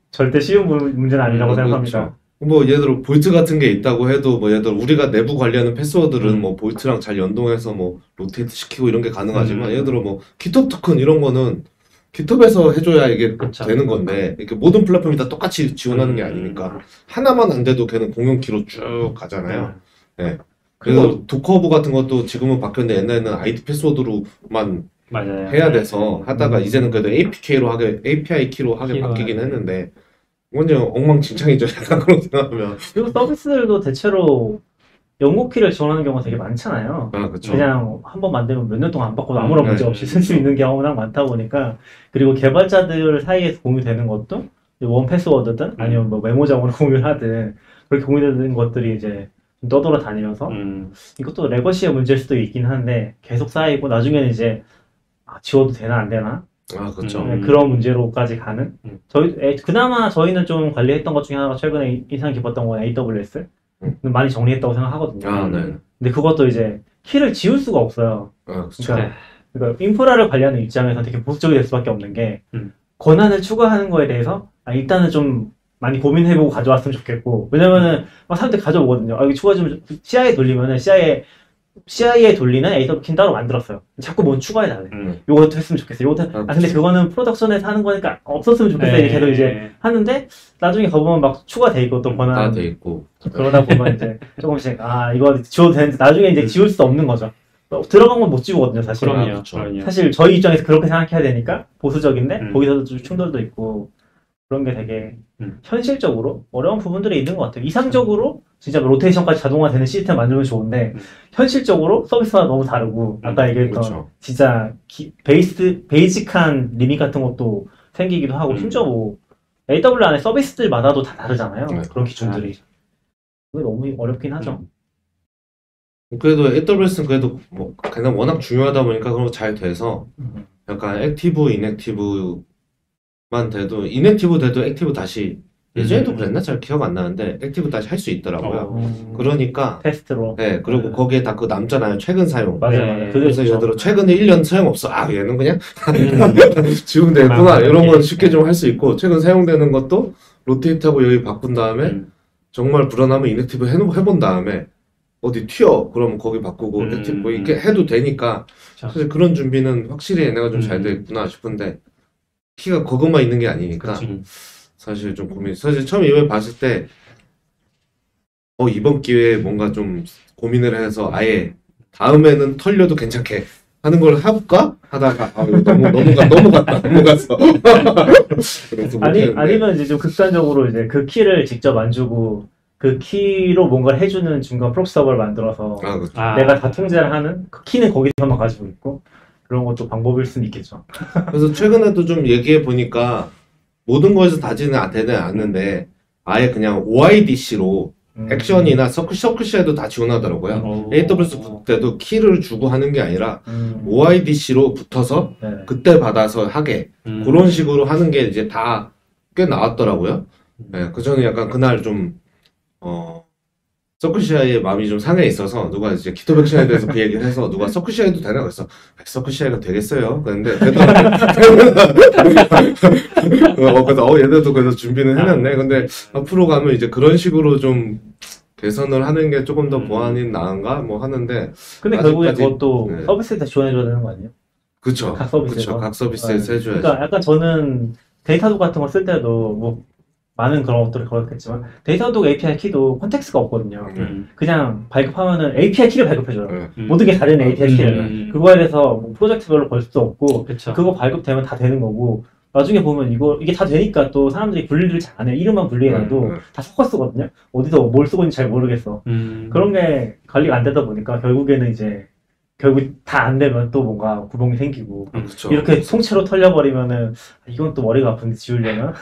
절대 쉬운 문제는 아니라고 생각합니다. 그렇죠. 뭐 예를 들어 볼트 같은 게 있다고 해도 뭐 예를 들어 우리가 내부 관리하는 패스워드를 뭐 볼트랑 잘 연동해서 뭐 로테이트 시키고 이런 게 가능하지만 예를 들어 뭐 GitHub 토큰 이런 거는 GitHub에서 해줘야 이게 되는 건데 이렇게 모든 플랫폼이 다 똑같이 지원하는 게 아니니까 하나만 안 돼도 걔는 공용키로 쭉 가잖아요. 네. 그래서 도커브 같은 것도 지금은 바뀌었는데 옛날에는 ID 패스워드로만 해야 돼서 하다가 이제는 그래도 API 키로 하게 바뀌긴 했는데 완전 엉망진창이죠. 약간 그런 생각하면. 그리고 서비스들도 대체로 연구키를 지원하는 경우가 되게 많잖아요. 그쵸. 그냥 한번 만들면 몇 년 동안 안 바꿔도 아무런 문제 없이 쓸 수 있는 경우가 많다 보니까 그리고 개발자들 사이에서 공유되는 것도 원 패스워드든 아니면 뭐 메모장으로 공유하든 그렇게 공유되는 것들이 이제 좀 떠돌아다니면서 이것도 레거시의 문제일 수도 있긴 한데 계속 쌓이고 나중에는 이제 지워도 되나 안 되나 그렇죠. 그런 문제로까지 가는 그나마 저희는 좀 관리했던 것 중에 하나가 최근에 인상 깊었던 건 AWS 많이 정리했다고 생각하거든요. 네. 근데 그것도 이제 키를 지울 수가 없어요. 그렇죠. 그러니까 인프라를 관리하는 입장에서 되게 보수적이 될 수밖에 없는 게 권한을 추가하는 거에 대해서 일단은 좀 많이 고민해보고 가져왔으면 좋겠고 왜냐면은 막 사람들이 가져오거든요. 이거 추가 좀 CI에 돌리면은 CI에 돌리는 AWS 킨 따로 만들었어요. 자꾸 뭔 추가해달래. 요것도 했으면 좋겠어. 근데 그거는 프로덕션에서 하는 거니까 없었으면 좋겠어. 이렇게 해서 이제 하는데 나중에 가보면 막 추가돼 있고 또 권한 다 돼 있고 그러다 보면 이제 조금씩 이거 지워도 되는데 나중에 이제 지울 수 없는 거죠. 들어간 건 못 지우거든요, 사실. 그럼요. 사실 저희 입장에서 그렇게 생각해야 되니까 보수적인데 거기서도 좀 충돌도 있고 그런 게 되게 현실적으로 어려운 부분들이 있는 것 같아요. 이상적으로 진짜 로테이션까지 자동화되는 시스템 만들면 좋은데 현실적으로 서비스가 너무 다르고 아까 얘기했던 진짜 베이직한 리밋 같은 것도 생기기도 하고 심지어 뭐 AWS 안에 서비스들마다도 다 다르잖아요. 그런 기준들이. 그게 너무 어렵긴 하죠. 그래도 AWS는 그래도 뭐 그냥 워낙 중요하다 보니까 그런 거 잘 돼서 약간 액티브, 이넥티브만 돼도 이넥티브 돼도 액티브 다시 예전에도 그랬나? 잘 기억 안 나는데 액티브 다시 할 수 있더라고요. 그러니까 테스트로. 네, 그리고 거기에 다 그 남잖아요. 최근 사용. 맞아요. 그래서 예를 들어 최근에 1년 사용 없어. 얘는 그냥 지우면 되구나. 이런 건 쉽게 좀 할 수 있고 최근 사용되는 것도 로테이트하고 여기 바꾼 다음에 정말 불안하면 이넥티브 해본 다음에 어디 튀어 그러면 거기 바꾸고 액티브 이렇게 해도 되니까 사실 그런 준비는 확실히 얘네가 좀 잘 돼 있구나 싶은데 키가 그것만 있는 게 아니니까 사실 좀 고민. 사실 처음 이번에 봤을 때 이번 기회에 뭔가 좀 고민을 해서 아예 다음에는 털려도 괜찮게 하는 걸 해볼까 하다가 넘어갔어. 아니면 이제 좀 극단적으로 이제 그 키를 직접 안 주고 그 키로 뭔가를 해주는 중간 프록시 서버를 만들어서 그렇죠. 내가 다 통제를 하는 그 키는 거기서만 가지고 있고 그런 것도 방법일 수는 있겠죠. 그래서 최근에도 좀 얘기해 보니까 모든 거에서 다지는 되는 않는데 아예 그냥 OIDC로 액션이나 서클시에도 다 지원하더라고요. AWS 붙을 때도 키를 주고 하는 게 아니라 OIDC로 붙어서 네네. 그때 받아서 하게 그런 식으로 하는 게 이제 다 꽤 나왔더라고요. 네, 그 저는 약간 그날 좀 서클CI의 마음이 좀 상해 있어서 누가 이제 기톱 액션에 대해서 그 얘기를 해서 누가 서클CI도 되나 그래서 서클CI가 되겠어요. 그런데 그래서 얘들도 그래서 준비는 해놨네. 근데 앞으로 가면 이제 그런 식으로 좀 개선을 하는 게 조금 더 보안이 나은가 뭐 하는데 근데 결국에 아직까지- 그것도 네. 서비스에 다 지원해줘야 되는 거 아니에요? 그쵸. 각 서비스에서. 그쵸. 각 서비스에서 네. 해줘야지. 그러니까 약간 저는 데이터독 같은 거 쓸 때도 뭐 많은 그런 것들을 그렇겠지만 데이터독 API 키도 컨텍스트가 없거든요. 그냥 발급하면은 API 키를 발급해줘요. 네. 모든 게 다 되는 API 키를. 그거에 대해서 뭐 프로젝트별로 걸 수도 없고 그쵸. 그거 발급되면 다 되는 거고 나중에 보면 이게 다 되니까 또 사람들이 분리를 잘 안 해. 이름만 분리해놔도 다 섞어 쓰거든요. 어디서 뭘 쓰고 있는지 잘 모르겠어. 그런 게 관리가 안 되다 보니까 결국에는 이제 결국 다 안 되면 또 뭔가 구멍이 생기고 그쵸. 이렇게 통째로 털려버리면은 이건 또 머리가 아픈데 지우려면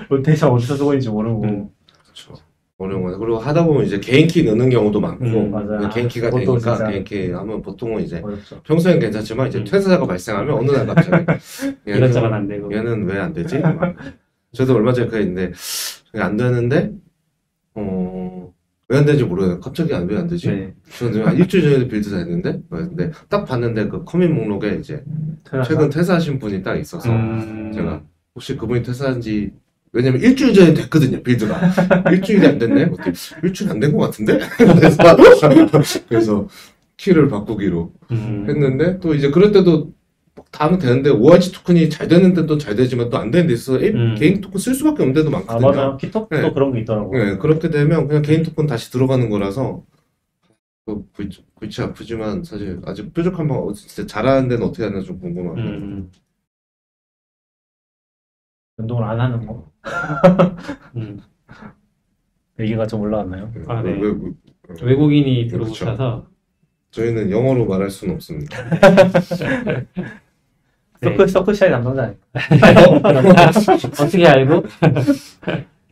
로테이션 어디서 쓰고 있는지 모르고 그쵸. 어려운 거네. 그리고 하다 보면 이제 개인 키 넣는 경우도 많고 맞아요. 개인 키가 그것도 되니까 진짜. 개인 키 하면 보통은 이제 어렵죠. 평소엔 괜찮지만 이제 퇴사가 발생하면 어느 날 갑자기 이것저것 안 되고. 얘는 왜 안 되지? 막. 저도 얼마 전에 그랬는데 안 되는데 왜 안 되는지 모르겠어요. 갑자기 왜 안 되지? 네. 저는 한 일주일 전에 빌드 다 했는데 근데 딱 봤는데 그 커밋 목록에 이제 최근 퇴사하신 분이 딱 있어서 제가 혹시 그분이 퇴사한지 왜냐면 일주일 전에 됐거든요 빌드가 일주일이 안 됐네. 일주일 안 된 것 같은데 그래서 키를 바꾸기로 했는데 또 이제 그럴 때도 다 하면 되는데 OIG 토큰이 잘 되는 데도 잘 되지만 또 안 되는 데 있어서 개인 토큰 쓸 수밖에 없는 데도 많거든요. 맞아요. 키톱도 네. 그런 게 있더라고요. 네, 그렇게 되면 그냥 개인 토큰 다시 들어가는 거라서 골치 아프지만 사실 아직 뾰족한 방법 진짜 잘하는 데는 어떻게 하나 좀 궁금합니다. 운동을 안 하는 거. 얘기가 좀 올라왔나요? 아, 네. 왜, 외국인이 그렇죠. 들어오셔서 저희는 영어로 말할 수는 없습니다. 서클 담당자 아니에요? 어떻게 알고?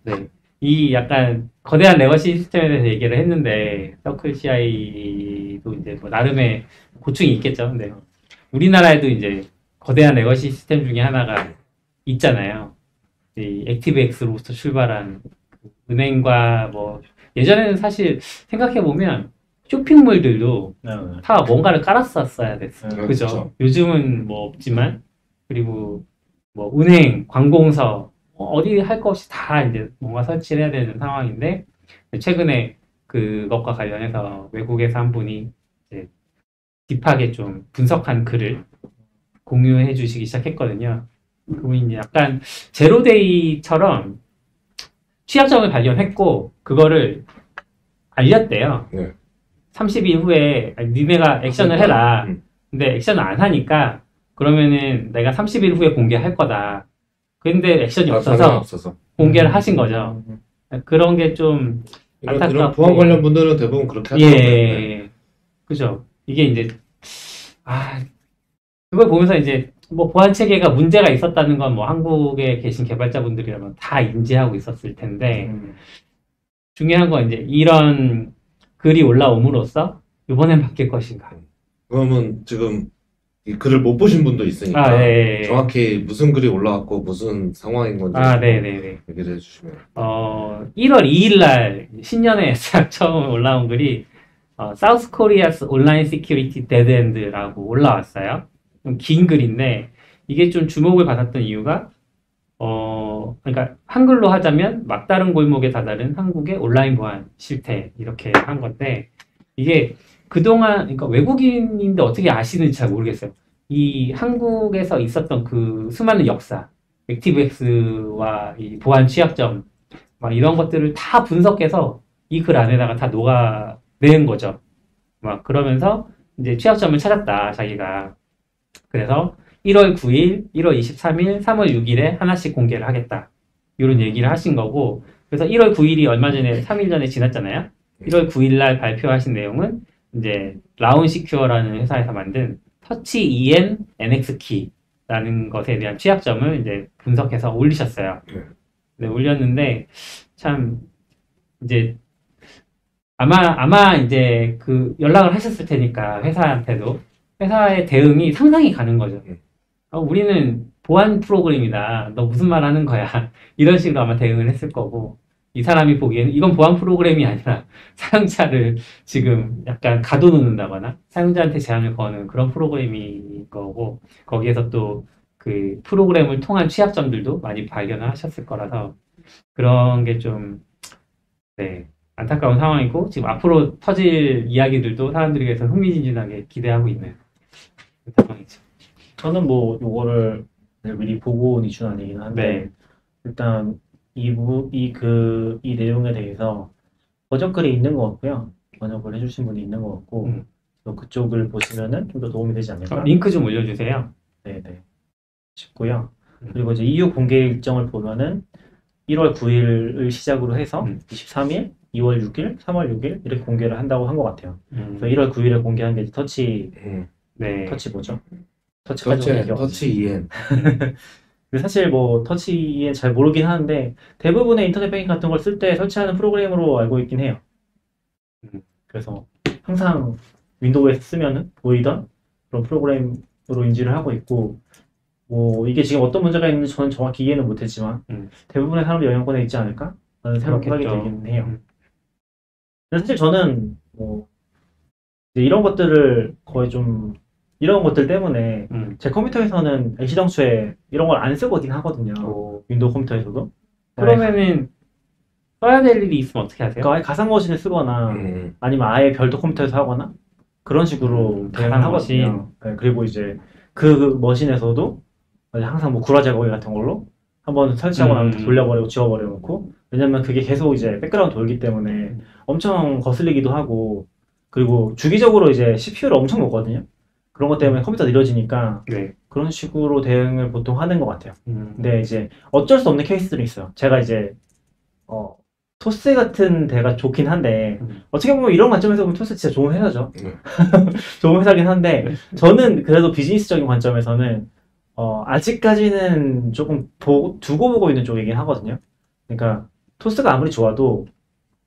네. 이 약간 거대한 레거시 시스템에 대해서 얘기를 했는데 서클 CI도 이제 뭐 나름의 고충이 있겠죠. 근데 우리나라에도 이제 거대한 레거시 시스템 중에 하나가 있잖아요. 이 액티브엑스로부터 출발한 은행과 뭐 예전에는 사실 생각해 보면 쇼핑몰들도 다 뭔가를 깔았었어야 됐어요. 그죠? 그렇죠. 요즘은 뭐 없지만 그리고 뭐 은행, 관공서 어디 할 것 없이 다 이제 뭔가 설치를 해야 되는 상황인데 최근에 그것과 관련해서 외국에서 한 분이 이제 딥하게 좀 분석한 글을 공유해 주시기 시작했거든요. 그분이 이제 약간 제로데이처럼 취약점을 발견했고 그거를 알렸대요. 네. 30일 후에 니네가 액션을 해라. 근데 액션을 안 하니까 그러면은 내가 30일 후에 공개할 거다. 근데 액션이 없어서 공개를 하신 거죠. 그런 게 좀 이런 안타깝고. 보안 관련 분들은 대부분 그렇게 하더라고요. 예. 그죠. 이게 이제 그걸 보면서 이제 뭐 보안 체계가 문제가 있었다는 건 뭐 한국에 계신 개발자분들이라면 다 인지하고 있었을 텐데 중요한 건 이제 이런 글이 올라옴으로써 이번엔 바뀔 것인가. 그러면 지금 이 글을 못 보신 분도 있으니까 네. 정확히 무슨 글이 올라왔고 무슨 상황인 건지 네네네. 얘기를 해주시면 1월 2일 날 신년에 딱 처음 올라온 글이 사우스 코리아스 온라인 시큐리티 데드엔드라고 올라왔어요. 좀 긴 글인데 이게 좀 주목을 받았던 이유가 그러니까 한글로 하자면 막다른 골목에 다다른 한국의 온라인 보안 실태 이렇게 한 건데 이게 그동안 그러니까 외국인인데 어떻게 아시는지 잘 모르겠어요. 이 한국에서 있었던 그 수많은 역사, 액티브엑스와 이 보안 취약점 막 이런 것들을 다 분석해서 이 글 안에다가 다 녹아낸 거죠. 막 그러면서 이제 취약점을 찾았다 자기가. 그래서 1월 9일, 1월 23일, 3월 6일에 하나씩 공개를 하겠다. 이런 얘기를 하신 거고 그래서 1월 9일이 얼마 전에 3일 전에 지났잖아요. 1월 9일 날 발표하신 내용은 이제 라운 시큐어라는 회사에서 만든 터치 EN NX 키라는 것에 대한 취약점을 이제 분석해서 올리셨어요. 네, 올렸는데 참 이제 아마 이제 그 연락을 하셨을 테니까 회사한테도 회사의 대응이 상상이 가는 거죠. 우리는 보안 프로그램이다. 너 무슨 말 하는 거야? 이런 식으로 아마 대응을 했을 거고 이 사람이 보기에는 이건 보안 프로그램이 아니라 사용자를 지금 약간 가둬놓는다거나 사용자한테 제한을 거는 그런 프로그램인 거고 거기에서 또 그 프로그램을 통한 취약점들도 많이 발견을 하셨을 거라서 그런 게 좀 네, 안타까운 상황이고 지금 앞으로 터질 이야기들도 사람들에게서 흥미진진하게 기대하고 있는 상황이죠. 저는 뭐 요거를 미리 보고 온 이슈는 아니긴 한데 네. 일단 이 내용에 대해서 버전글이 있는 것 같고요. 번역을 해주신 분이 있는 것 같고 또 그쪽을 보시면은 좀 더 도움이 되지 않을까. 링크 좀 올려주세요. 네네. 싶고요. 그리고 이제 EU 공개 일정을 보면은 1월 9일을 시작으로 해서 23일, 2월 6일, 3월 6일 이렇게 공개를 한다고 한 것 같아요. 그래서 1월 9일에 공개한 게 터치, 네. 터치 뭐죠? 터치까지 터치 EN. 사실 뭐 터치 EN 잘 모르긴 하는데 대부분의 인터넷 뱅킹 같은 걸 쓸 때 설치하는 프로그램으로 알고 있긴 해요. 그래서 항상 윈도우에서 쓰면은 보이던 그런 프로그램으로 인지를 하고 있고 뭐 이게 지금 어떤 문제가 있는지 저는 정확히 이해는 못했지만 대부분의 사람들이 영향권에 있지 않을까? 라는 생각이 들긴 해요. 근데 사실 저는 뭐 이제 이런 것들을 거의 좀 이런 것들 때문에 제 컴퓨터에서는 애시당초에 이런 걸 안 쓰거든 하거든요. 윈도우 컴퓨터에서도. 그러면은 써야 될 일이 있으면 어떻게 하세요? 그러니까 아예 가상머신을 쓰거나 아니면 아예 별도 컴퓨터에서 하거나 그런 식으로 대응을 하거든요. 네, 그리고 이제 그 머신에서도 항상 뭐 구라 제거기 같은 걸로 한번 설치하고 나면 돌려버리고 지워버려 놓고 왜냐면 그게 계속 이제 백그라운드 돌기 때문에 엄청 거슬리기도 하고 그리고 주기적으로 이제 CPU를 엄청 먹거든요. 그런 것 때문에 컴퓨터 느려지니까 네. 그런 식으로 대응을 보통 하는 것 같아요. 근데 이제 어쩔 수 없는 케이스들이 있어요. 제가 이제 토스 같은 데가 좋긴 한데 어떻게 보면 이런 관점에서 보면 토스 진짜 좋은 회사죠. 좋은 회사긴 한데 저는 그래도 비즈니스적인 관점에서는 아직까지는 조금 두고 보고 있는 쪽이긴 하거든요. 그러니까 토스가 아무리 좋아도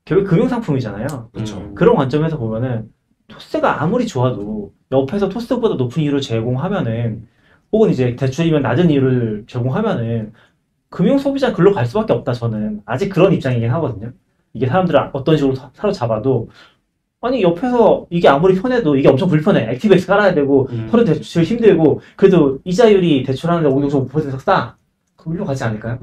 결국 금융상품이잖아요. 그렇죠. 그런 관점에서 보면은 토스가 아무리 좋아도 옆에서 토스보다 높은 이율을 제공하면은 혹은 이제 대출이면 낮은 이율을 제공하면은 금융 소비자 글로 갈 수밖에 없다. 저는 아직 그런 입장이긴 하거든요. 이게 사람들을 어떤 식으로 사로잡아도 아니 옆에서 이게 아무리 편해도 이게 엄청 불편해. 액티브엑스 깔아야 되고 서류 대출 힘들고 그래도 이자율이 대출하는데 5.5% 싸. 그럼 일로 가지 않을까요?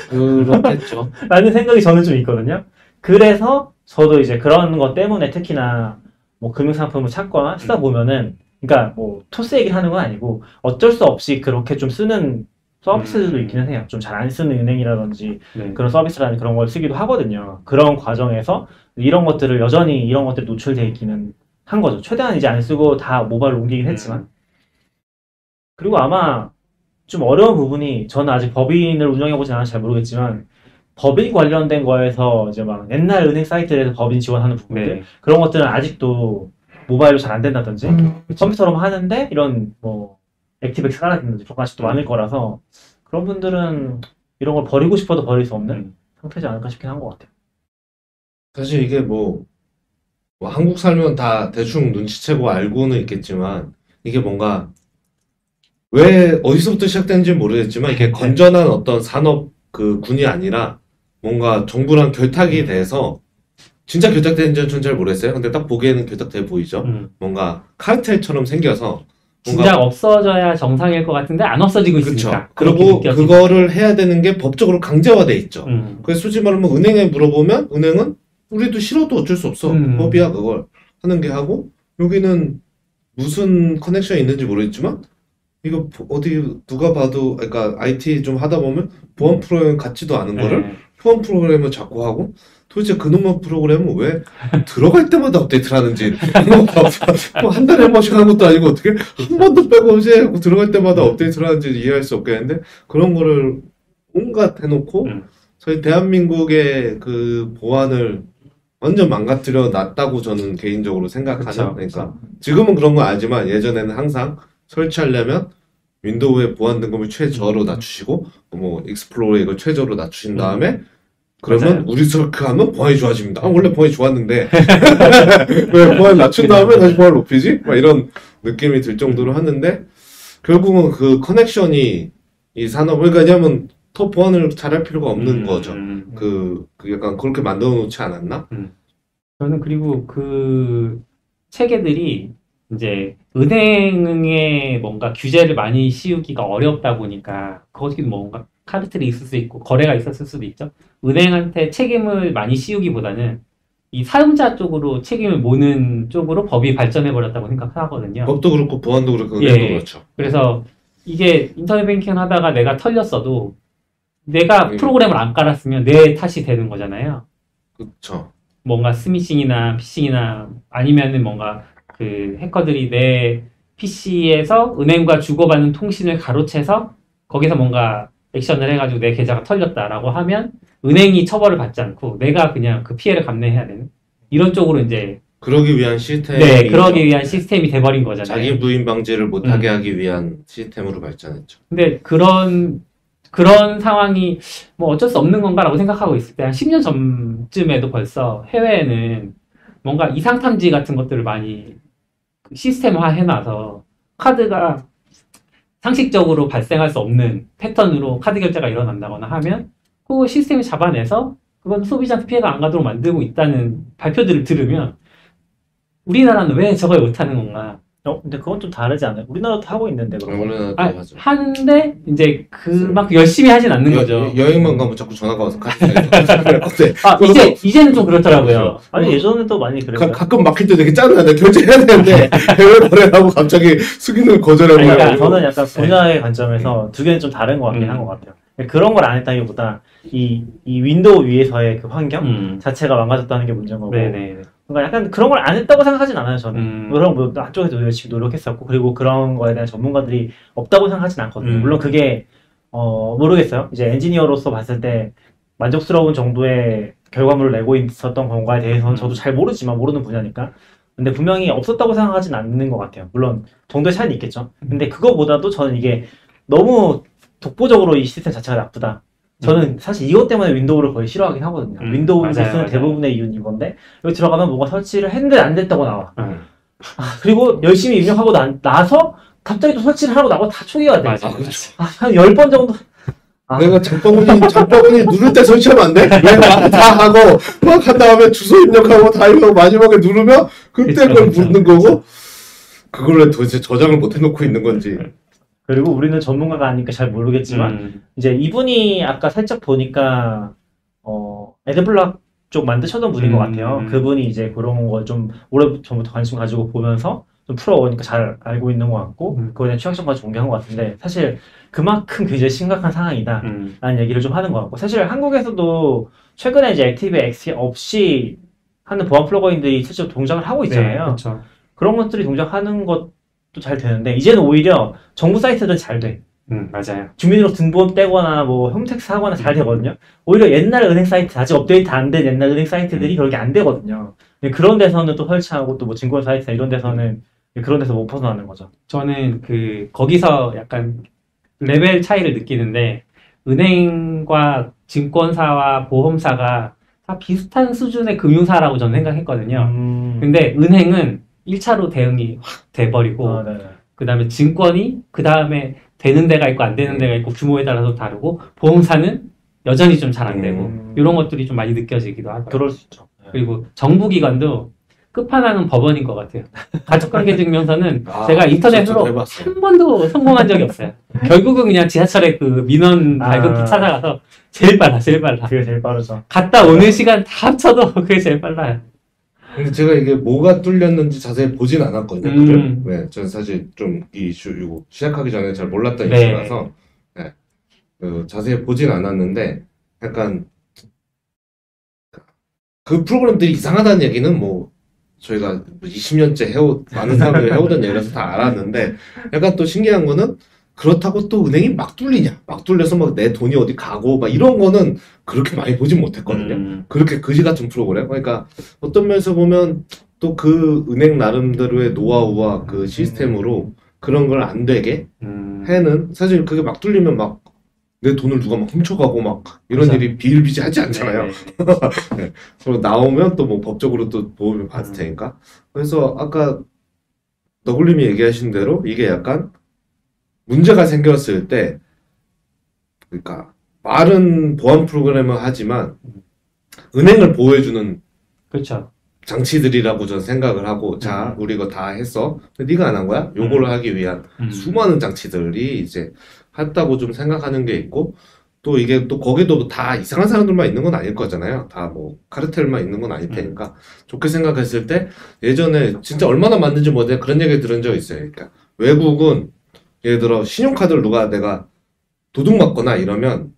그렇겠죠. 라는 생각이 저는 좀 있거든요. 그래서 저도 이제 그런 것 때문에 특히나 뭐 금융상품을 찾거나 쓰다 보면은 그러니까 뭐 토스 얘기를 하는 건 아니고 어쩔 수 없이 그렇게 좀 쓰는 서비스들도 있기는 해요. 좀 잘 안 쓰는 은행이라든지 그런 서비스라는 그런 걸 쓰기도 하거든요. 그런 과정에서 이런 것들을 여전히 이런 것들이 노출되어 있기는 한 거죠. 최대한 이제 안 쓰고 다 모바일로 옮기긴 했지만 그리고 아마 좀 어려운 부분이 저는 아직 법인을 운영해보진 않아서 잘 모르겠지만 법인 관련된 거에서 이제 막 옛날 은행 사이트에서 법인 지원하는 부분들 그런 것들은 아직도 모바일로 잘 안 된다든지 컴퓨터로만 하는데 이런 뭐 액티브엑스 깔아야 된다든지 그런 아직도 많을 거라서 그런 분들은 이런 걸 버리고 싶어도 버릴 수 없는 상태지 않을까 싶긴 한 것 같아요. 사실 이게 뭐 한국 살면 다 대충 눈치채고 알고는 있겠지만 이게 뭔가 왜 어디서부터 시작되는지 모르겠지만 이게 건전한 어떤 산업 그 군이 아니라 뭔가 정부랑 결탁이 돼서 진짜 결탁되는지는 전 잘 모르겠어요. 근데 딱 보기에는 결탁돼 보이죠. 뭔가 카르텔처럼 생겨서 진작 없어져야 정상일 것 같은데 안 없어지고 있으니까. 그리고 그거를 해야 되는 게 법적으로 강제화돼 있죠. 그래서 솔직히 말하면 은행에 물어보면 은행은 우리도 싫어도 어쩔 수 없어. 법이야 그걸 하는 게 하고 여기는 무슨 커넥션이 있는지 모르겠지만 이거 어디 누가 봐도 그러니까 IT 좀 하다 보면 보안 프로그램 같지도 않은 거를 보안 프로그램을 자꾸 하고 도대체 그놈의 프로그램은 왜 들어갈 때마다 업데이트를 하는지 뭐 한 달에 한 번씩 하는 것도 아니고 어떻게 한 번도 빼고 이제 들어갈 때마다 업데이트를 하는지 이해할 수 없겠는데 그런 거를 온갖 해놓고 저희 대한민국의 그 보안을 완전 망가뜨려 놨다고 저는 개인적으로 생각하는. 그쵸, 그러니까 지금은 그런 거 알지만 예전에는 항상 설치하려면 윈도우의 보안 등급을 최저로 낮추시고 뭐 익스플로러에 이걸 최저로 낮추신 다음에 그러면 맞아요. 우리 서클하면 보안이 좋아집니다. 아, 원래 보안이 좋았는데 왜 보안 낮춘 다음에 다시 보안 높이지? 막 이런 느낌이 들 정도로 하는데 결국은 그 커넥션이 이 산업, 그러니까 왜냐면 더 보안을 잘할 필요가 없는 거죠. 그 약간 그렇게 만들어 놓지 않았나? 저는 그리고 그 체계들이 이제 은행에 뭔가 규제를 많이 씌우기가 어렵다 보니까 거기 뭔가 카르텔이 있을 수 있고 거래가 있었을 수도 있죠. 은행한테 책임을 많이 씌우기보다는 이 사용자 쪽으로 책임을 모는 쪽으로 법이 발전해 버렸다고 생각하거든요. 법도 그렇고 보안도 그렇고 예. 은행도 그렇죠. 그래서 이게 인터넷 뱅킹 하다가 내가 털렸어도 내가 프로그램을 안 깔았으면 내 탓이 되는 거잖아요. 그렇죠. 뭔가 스미싱이나 피싱이나 아니면은 뭔가 그 해커들이 내 PC에서 은행과 주고받는 통신을 가로채서 거기서 뭔가 액션을 해가지고 내 계좌가 털렸다라고 하면 은행이 처벌을 받지 않고 내가 그냥 그 피해를 감내해야 되는 이런 쪽으로 이제 그러기 위한 시스템이 네 그러기 위한 시스템이 돼버린 거잖아요. 자기 부인 방지를 못하게 하기 위한 시스템으로 발전했죠. 근데 그런 상황이 뭐 어쩔 수 없는 건가라고 생각하고 있을 때 한 10년 전쯤에도 벌써 해외에는 뭔가 이상 탐지 같은 것들을 많이 시스템화 해놔서 카드가 상식적으로 발생할 수 없는 패턴으로 카드 결제가 일어난다거나 하면 그 시스템이 잡아내서 그건 소비자한테 피해가 안 가도록 만들고 있다는 발표들을 들으면 우리나라는 왜 저걸 못하는 건가? 근데 그건 좀 다르지 않아요? 우리나라도 하고 있는데 그런 거. 원래는 또 아, 하죠. 하는데 이제 그만큼 열심히 하진 않는 거죠. 여행만 가면 자꾸 전화가 와서 어때? 아, 이제는 좀 그렇더라고요. 아니 예전에도 많이 그랬어요. 가끔 막힐 때 되게 짜증나네. 결제해야 되는데 해외 거래하고 갑자기 승인을 거절하고. 아니, 그러니까 그래가지고. 저는 약간 분야의 관점에서 두 개는 좀 다른 것 같긴 한 것 같아요. 그런 걸 안 했다기보다 이 윈도우 위에서의 그 환경 자체가 망가졌다는 게 문제인 거고. 네네. 그러니까 약간 그런 걸 안 했다고 생각하진 않아요, 저는. 물론 뭐 한쪽에서 열심히 노력했었고, 그리고 그런 거에 대한 전문가들이 없다고 생각하진 않거든요. 물론 그게, 모르겠어요. 이제 엔지니어로서 봤을 때 만족스러운 정도의 결과물을 내고 있었던 건가에 대해서는 저도 잘 모르지만, 모르는 분야니까. 근데 분명히 없었다고 생각하진 않는 것 같아요. 물론 정도의 차이는 있겠죠. 근데 그거보다도 저는 이게 너무 독보적으로 이 시스템 자체가 나쁘다. 저는 사실 이것 때문에 윈도우를 거의 싫어하긴 하거든요. 윈도우를 쓰는 대부분의 이유는 이건데 여기 들어가면 뭔가 설치를 했는데 안 됐다고 나와. 그리고 열심히 입력하고 나서 갑자기 또 설치를 하고 나고 다 초기화 돼. 맞아. 한 10번 정도. 내가 장바구니 누를 때 설치하면 안 돼? 왜 다 하고 막 한 다음에 주소 입력하고 다 이거 마지막에 누르면 그때 그걸 묻는 거고 그걸 도대체 저장을 못 해놓고 있는 건지. 그리고 우리는 전문가가 아니니까 잘 모르겠지만 이제 이분이 아까 살짝 보니까 애드블락 쪽 만드셨던 분인 것 같아요. 그분이 이제 그런 거 좀 오래전부터 관심 가지고 보면서 좀 풀어오니까 잘 알고 있는 것 같고 그거에 대한 취약점까지 공개한 것 같은데 사실 그만큼 굉장히 심각한 상황이다 라는 얘기를 좀 하는 것 같고 사실 한국에서도 최근에 이제 액티브 엑스 없이 하는 보안 플러그인들이 실제로 동작을 하고 있잖아요. 네, 그렇죠. 그런 것들이 동작하는 것도 잘 되는데 이제는 오히려 정부 사이트들은 잘 돼. 맞아요. 주민등록 등본 떼거나 뭐 홈택스 하거나 잘 되거든요. 오히려 옛날 은행 사이트 아직 업데이트 안 된 옛날 은행 사이트들이 그렇게 안 되거든요. 그런 데서는 또 설치하고 또 뭐 증권 사이트나 이런 데서는 그런 데서 못 벗어나는 거죠. 저는 거기서 약간 레벨 차이를 느끼는데 은행과 증권사와 보험사가 다 비슷한 수준의 금융사라고 저는 생각했거든요. 근데 은행은 1차로 대응이 확 돼버리고 그 다음에 증권이 그 다음에 되는 데가 있고 안 되는 데가 있고 규모에 따라서 다르고 보험사는 여전히 좀 잘 안 되고 이런 것들이 좀 많이 느껴지기도 하고요. 그럴 수 있죠. 그리고 정부기관도 끝판왕은 법원인 것 같아요. 가족관계증명서는 제가 인터넷으로 한 번도 성공한 적이 없어요. 결국은 그냥 지하철에 그 민원 발급기 찾아가서 제일 빨라. 그게 제일 빠르죠. 갔다 오는 시간 다 합쳐도 그게 제일 빨라요. 근데 제가 이게 뭐가 뚫렸는지 자세히 보진 않았거든요. 네, 저는 사실 좀 이 이슈 이거 시작하기 전에 잘 몰랐던 이슈라서 네, 자세히 보진 않았는데 약간 그 프로그램들이 이상하다는 얘기는 뭐 저희가 20년째 많은 사람들이 해오던 얘기라서 다 알았는데 약간 또 신기한 거는 그렇다고 또 은행이 막 뚫리냐? 막 뚫려서 막 내 돈이 어디 가고 막 이런 거는 그렇게 많이 보진 못했거든요. 그렇게 그지 같은 프로그램. 그러니까 어떤 면에서 보면 또 그 은행 나름대로의 노하우와 그 시스템으로 그런 걸 안 되게 해는 사실 그게 막 뚫리면 막 내 돈을 누가 막 훔쳐가고 막 이런 그렇죠. 일이 비일비재하지 않잖아요. 네. 네. 그리고 나오면 또 뭐 법적으로 또 도움을 받을 테니까. 그래서 아까 너굴님이 얘기하신 대로 이게 약간 문제가 생겼을 때, 그러니까 말은 보안 프로그램을 하지만 은행을 보호해주는 그렇죠. 장치들이라고 저는 생각을 하고, 자, 우리 이거 다 했어. 근데 네가 안 한 거야? 요거를 하기 위한 수많은 장치들이 이제 했다고 좀 생각하는 게 있고, 또 이게 또 거기도 다 이상한 사람들만 있는 건 아닐 거잖아요. 다 뭐 카르텔만 있는 건 아닐 테니까. 좋게 생각했을 때 예전에 진짜 얼마나 맞는지 모르겠는데 그런 얘기 들은 적 있어요. 그러니까 외국은 예를 들어 신용카드를 누가 내가 도둑맞거나 이러면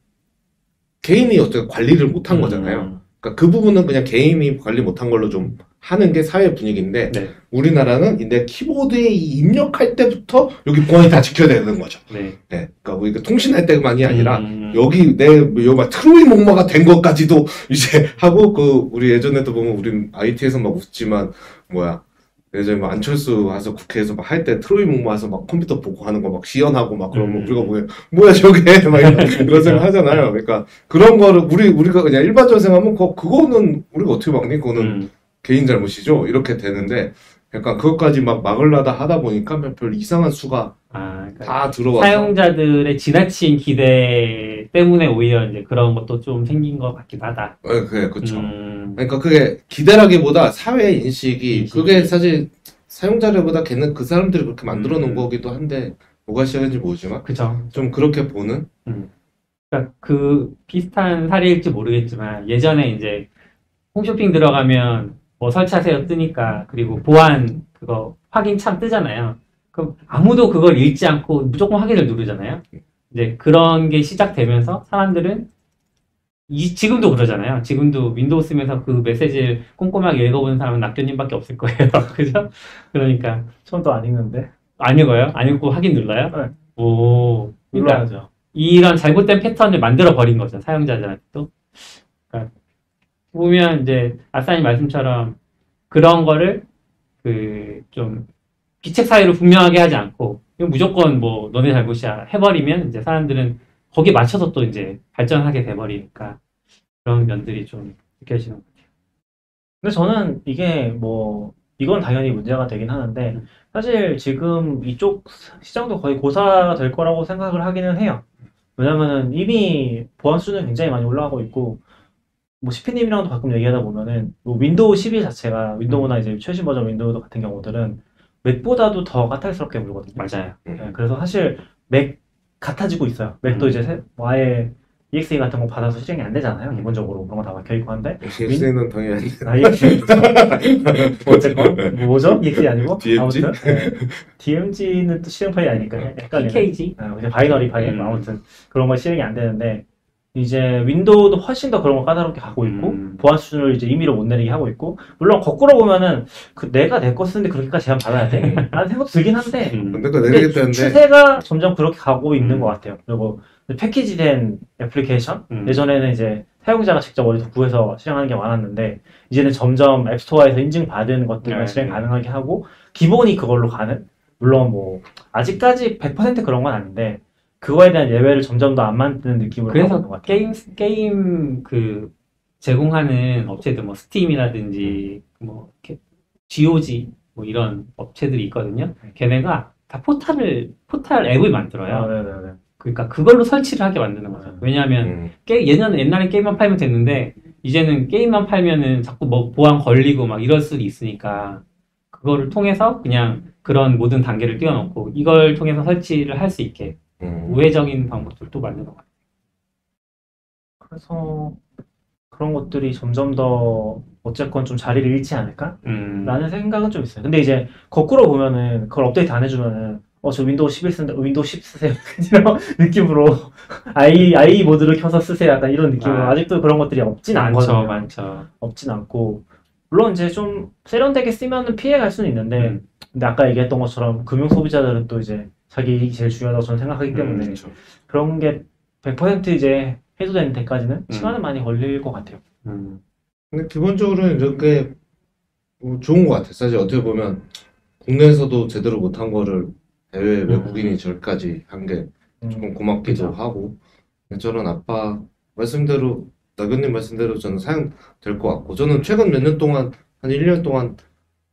개인이 어떻게 관리를 못한 거잖아요. 그러니까 그 부분은 그냥 개인이 관리 못한 걸로 좀 하는 게 사회 분위기인데, 네. 우리나라는 내 키보드에 입력할 때부터 여기 보안이 다 지켜야 되는 거죠. 네. 네. 그러니까 우리가 통신할 때만이 아니라 여기 막 트로이 목마가 된 것까지도 이제 하고, 우리 예전에도 보면 우린 IT에서 막 웃지만 뭐야, 예전에 뭐 안철수 와서 국회에서 막 할 때 트로이 목마 와서 막 컴퓨터 보고 하는 거 막 시연하고 막 그러면 우리가 뭐야 저게 막 이런 생각 하잖아요. 그러니까 그런 거를 우리가 그냥 일반적으로 생각하면 그거는 우리가 어떻게 막니? 그거는 개인 잘못이죠. 이렇게 되는데 약간 그것까지 막 막으려다 하다 보니까 별 이상한 수가 그러니까 다 들어와서 사용자들의 지나친 기대 때문에 오히려 이제 그런 것도 좀 생긴 것 같기도 하다. 네, 그렇죠. 그러니까 그게 기대라기보다 사회 인식이 그게 사실 사용자들보다 걔는 그 사람들이 그렇게 만들어 놓은 거기도 한데 뭐가 시작인지 모르지만 그죠. 좀 그렇게 보는. 그러니까 그 비슷한 사례일지 모르겠지만 예전에 이제 홈쇼핑 들어가면 뭐 설치하세요 뜨니까, 그리고 보안 그거 확인 참 뜨잖아요. 그럼 아무도 그걸 읽지 않고 무조건 확인을 누르잖아요. 이제 그런 게 시작되면서 사람들은 지금도 그러잖아요. 지금도 윈도우 쓰면서 그 메시지를 꼼꼼하게 읽어보는 사람은 낙교님밖에 없을 거예요. 그죠? 그러니까 처음도 안 읽는데. 안 읽어요? 안 읽고 확인 눌러요? 네. 오, 그러니까 눌러야죠. 이런 잘못된 패턴을 만들어 버린 거죠, 사용자들한테도. 그러니까 보면 이제 아싸님 말씀처럼 그런 거를 좀 비책 사유를 분명하게 하지 않고 이건 무조건 뭐 너네 잘못이야 해버리면 이제 사람들은 거기에 맞춰서 또 이제 발전하게 돼버리니까 그런 면들이 좀 느껴지는 것 같아요. 근데 저는 이게 뭐 이건 당연히 문제가 되긴 하는데 사실 지금 이쪽 시장도 거의 고사가 될 거라고 생각을 하기는 해요. 왜냐면은 이미 보안 수준은 굉장히 많이 올라가고 있고, 뭐 CP님이랑도 가끔 얘기하다 보면은 뭐 윈도우 11 자체가 윈도우나 이제 최신 버전 윈도우 같은 경우들은 맥보다도 더 까탈스럽게 물거든요. 맞아요. 네, 그래서 사실 맥 같아지고 있어요. 맥도 이제 뭐 아예 EXE 같은 거 받아서 실행이 안 되잖아요. 기본적으로 그런 거 다 막혀있고 한데. EXE는 당연히 EXE. 어쨌건 뭐죠? EXE 아니고? DMG? 아무튼 DMG는 또 실행 파일이 아니니까 헷갈리네. PKG? 그냥 바이너리 파일. 아무튼 그런 거 실행이 안 되는데, 이제 윈도우도 훨씬 더 그런 거 까다롭게 가고 있고 보안 수준을 이제 임의로 못 내리게 하고 있고, 물론 거꾸로 보면은 내가 내 거 쓰는데 그렇게까지 제한 받아야 돼? 라는 생각도 들긴 한데, 근데 그거 내리겠다는데 추세가 점점 그렇게 가고 있는 것 같아요. 그리고 패키지된 애플리케이션, 예전에는 이제 사용자가 직접 어디서 구해서 실행하는 게 많았는데 이제는 점점 앱스토어에서 인증받은 것들만 실행 가능하게 하고 기본이 그걸로 가는, 물론 뭐 아직까지 100% 그런 건 아닌데 그거에 대한 예외를 점점 더 안 만드는 느낌으로 하고 있는 것 같아요. 게임 제공하는 업체들 뭐 스팀이라든지 뭐 GOG 뭐 이런 업체들이 있거든요. 걔네가 다 포탈 앱을 만들어요. 네네네. 그러니까 그걸로 설치를 하게 만드는 거죠. 왜냐하면 옛날에 게임만 팔면 됐는데 이제는 게임만 팔면은 자꾸 뭐 보안 걸리고 막 이럴 수도 있으니까 그거를 통해서 그냥 그런 모든 단계를 띄워놓고 이걸 통해서 설치를 할 수 있게 우회적인 방법들도 만드는 것 같아요. 그래서 그런 것들이 점점 더 어쨌건 좀 자리를 잃지 않을까? 라는 생각은 좀 있어요. 근데 이제 거꾸로 보면은 그걸 업데이트 안 해주면은 저 윈도우 11 쓴다, 윈도우 10 쓰세요. 이런 느낌으로 i 모드를 켜서 쓰세요. 약간 이런 느낌으로 아직도 그런 것들이 없진 않거든요. 많죠. 없진 않고, 물론 이제 좀 세련되게 쓰면은 피해갈 수는 있는데 근데 아까 얘기했던 것처럼 금융 소비자들은 또 이제 자기 이익이 제일 중요하다고 저는 생각하기 때문에 그렇죠. 그런 게 100% 이제 해소되는 데까지는 시간은 많이 걸릴 것 같아요. 근데 기본적으로는 이렇게 뭐 좋은 것 같아요. 사실 어떻게 보면 국내에서도 제대로 못한 거를 해외 외국인이 저기까지 한 게 조금 고맙기도 그쵸. 하고 저는 아빠 말씀대로 나교님 말씀대로 저는 사용될 것 같고 저는 최근 몇 년 동안 한 1년 동안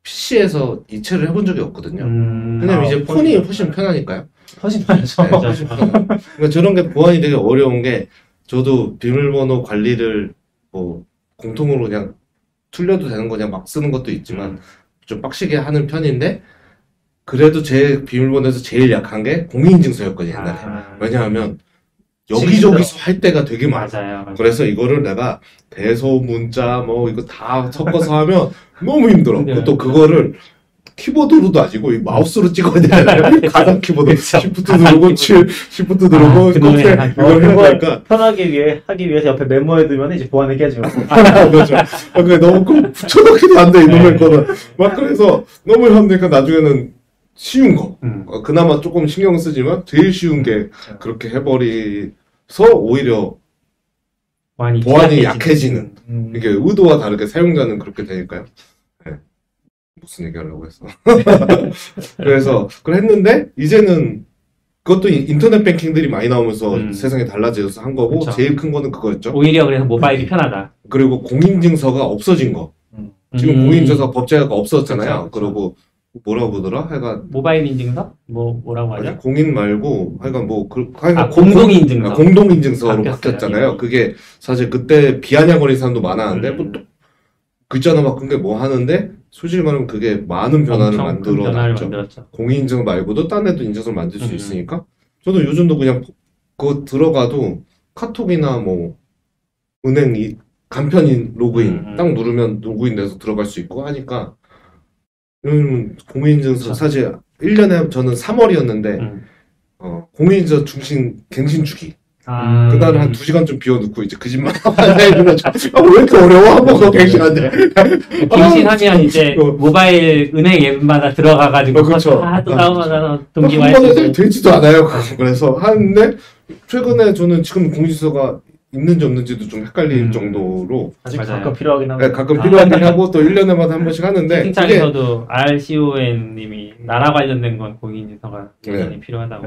PC에서 이체를 해본 적이 없거든요. 왜냐면 이제 폰이 훨씬 편하니까요. 훨씬 편하죠. 네, 훨씬 편해요. 그러니까 저런 게 보안이 되게 어려운 게 저도 비밀번호 관리를 뭐 공통으로 그냥 틀려도 되는 거 그냥 막 쓰는 것도 있지만 좀 빡시게 하는 편인데 그래도 제 비밀번호에서 제일 약한 게 공인인증서였거든요 옛날에. 왜냐하면 여기저기서 할 때가 되게 많아요. 맞아요. 그래서 이거를 내가 대소 문자 뭐 이거 다 섞어서 하면 너무 힘들어. 네. 또 그거를 키보드로도 아니고 이 마우스로 찍어야 되잖아요. 가상 키보드. 그쵸. 시프트 가상 누르고 키보드. 시프트 누르고 그놈의 끝에 가상 이걸 해야 그걸 되니까 편하게 하기 위해서 옆에 메모해두면 이제 보안을 깨지고. 그렇죠. 그게 너무 붙여넣기도 안 돼, 이놈의 네. 거는. 막 그래서 너무 힘드니까 나중에는 쉬운 거. 음. 그나마 조금 신경 쓰지만 제일 쉬운 게 그렇게 해버리서 오히려 보안이 약해지는. 이게 의도와 다르게 사용자는 그렇게 되니까요. 네. 무슨 얘기 하려고 했어. 그래서 그걸 했는데 이제는 그것도 인터넷 뱅킹들이 많이 나오면서 세상이 달라져서 한 거고 그쵸. 제일 큰 거는 그거였죠. 오히려 그래서 모바일이 편하다. 그리고 공인증서가 없어진 거. 지금 공인인증서 법제화가 없었잖아요. 그쵸, 그쵸. 그리고 뭐라고 보더라? 하여간 모바일 인증서? 뭐라고 하죠? 아니, 공인 말고 하여간 뭐 공동인증서. 공동인증서로 바뀌었어요, 바뀌었잖아요. 이름이. 그게 사실 그때 비아냥거리는 사람도 많았는데 음. 뭐 또 글자나 막 그런 게 뭐 하는데 솔직히 말하면 그게 많은 변화를 엄청 큰 변화를 만들어놨죠. 만들었죠. 공인인증 말고도 딴 데도 인증서를 만들 수 음. 있으니까 저도 요즘도 그냥 그거 들어가도 카톡이나 뭐 은행 간편인 로그인 딱 누르면 로그인 돼서 들어갈 수 있고 하니까 요즘은 공인인증서 사실 1년에 저는 3월이었는데 공인인증서 중심 갱신주기 그날은 한 2시간 좀 비워놓고 이제 그 집만 해주면 왜 이렇게 어려워? 한 번 갱신한데 갱신하면 이제 모바일 은행 앱마다 들어가가지고 그쵸. 다 또 다운받아서 한 동기화해주고 번에 되지도 않아요. 그래서 하는데 최근에 저는 지금 공인인증서가 있는지 없는지도 좀 헷갈릴 정도로 아직 맞아요. 가끔 필요하긴 하고. 네, 가끔 필요하긴 하고 또 1년에마다 한 번씩 하는데 그게 채팅창에서도 RCON님이 나라 관련된 건 공인인증서가 여전히 필요하다고.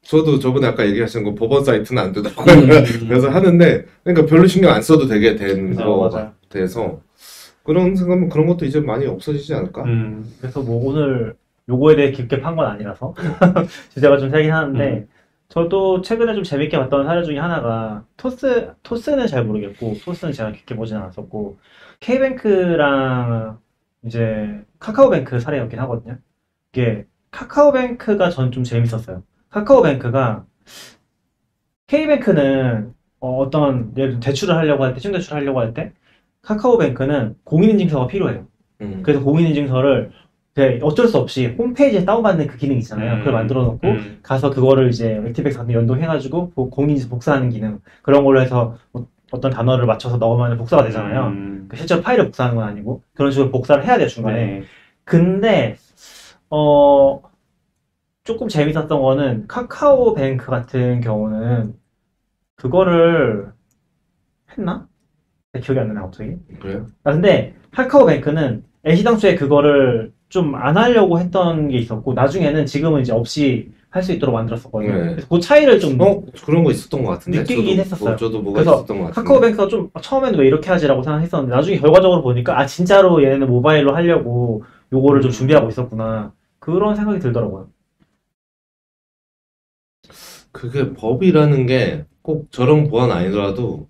저도 저번에 아까 얘기하신 거 법원 사이트는 안 되더라고요. 그래서 하는데 그러니까 별로 신경 안 써도 되게 된 거 같아서 그런 생각하면 그런 것도 이제 많이 없어지지 않을까? 그래서 뭐 오늘 요거에 대해 깊게 판 건 아니라서 주제가 좀 세긴 하는데 저도 최근에 좀 재밌게 봤던 사례 중에 하나가 토스는 잘 모르겠고 토스는 제가 깊게 보진 않았었고 K뱅크랑 이제 카카오뱅크 사례였긴 하거든요. 이게 카카오뱅크가 전 좀 재밌었어요. 카카오뱅크가 K뱅크는 어떤 예를 들어 대출을 하려고 할 때, 신대출을 하려고 할 때 카카오뱅크는 공인인증서가 필요해요. 그래서 공인인증서를 어쩔 수 없이 홈페이지에 다운받는 그 기능 있잖아요. 그걸 만들어 놓고 가서 그거를 이제 액티백스 같은 연동해가지고 공인인증서 복사하는 기능 그런 걸로 해서 어떤 단어를 맞춰서 넣으면 복사가 되잖아요. 실제로 파일을 복사하는 건 아니고 그런 식으로 복사를 해야 돼요 중간에. 근데 조금 재밌었던 거는 카카오뱅크 같은 경우는 그거를 했나? 기억이 안 나네 갑자기. 그래요? 근데 카카오뱅크는 애시당초에 그거를 좀 안 하려고 했던 게 있었고 나중에는 지금은 이제 없이 할 수 있도록 만들었었거든요. 네. 그래서 그 차이를 좀 그런 거 있었던 것 같은데 느끼긴 했었어요. 저도 뭐가 그래서 있었던 것 같은데 카카오뱅크가 좀 처음에는 왜 이렇게 하지라고 생각했었는데 나중에 결과적으로 보니까 진짜로 얘네는 모바일로 하려고 요거를 좀 준비하고 있었구나 그런 생각이 들더라고요. 그게 법이라는 게 꼭 저런 보안 아니더라도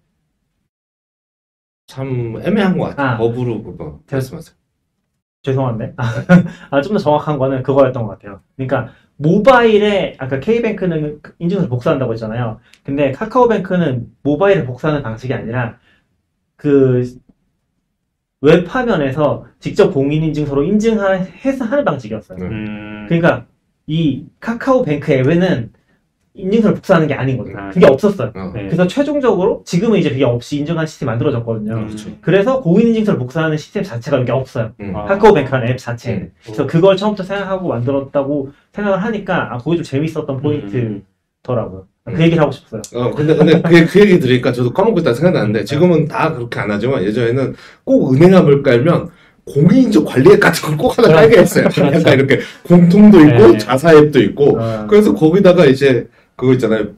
참 애매한 것 같아요. 법으로 말씀하세요. 죄송한데 좀 더 정확한 거는 그거였던 것 같아요. 그러니까 모바일에 아까 K뱅크는 인증서를 복사한다고 했잖아요. 근데 카카오뱅크는 모바일에 복사하는 방식이 아니라 그 웹화면에서 직접 공인인증서로 인증해서 하는 방식이었어요. 그러니까 이 카카오뱅크 앱에는 인증서를 복사하는 게 아닌 거죠. 아, 그게 없었어요. 네. 그래서 최종적으로 지금은 이제 그게 없이 인증한 시스템이 만들어졌거든요. 그렇죠. 그래서 공인 인증서를 복사하는 시스템 자체가 여기 없어요. 아. 카카오뱅크라는 앱 자체에. 그래서 오. 그걸 처음부터 생각하고 만들었다고 생각을 하니까 그게 좀 재밌었던 포인트더라고요. 그 얘기를 하고 싶었어요. 근데 그 얘기 들으니까 저도 까먹고 있다 생각나는데 지금은 다 그렇게 안 하지만 예전에는 꼭 은행앱을 깔면 공인인증 관리앱 같은 걸 꼭 하나 깔게 했어요. 약간 이렇게 공통도 있고 네. 자사앱도 있고 그래서 거기다가 이제 그거 있잖아요.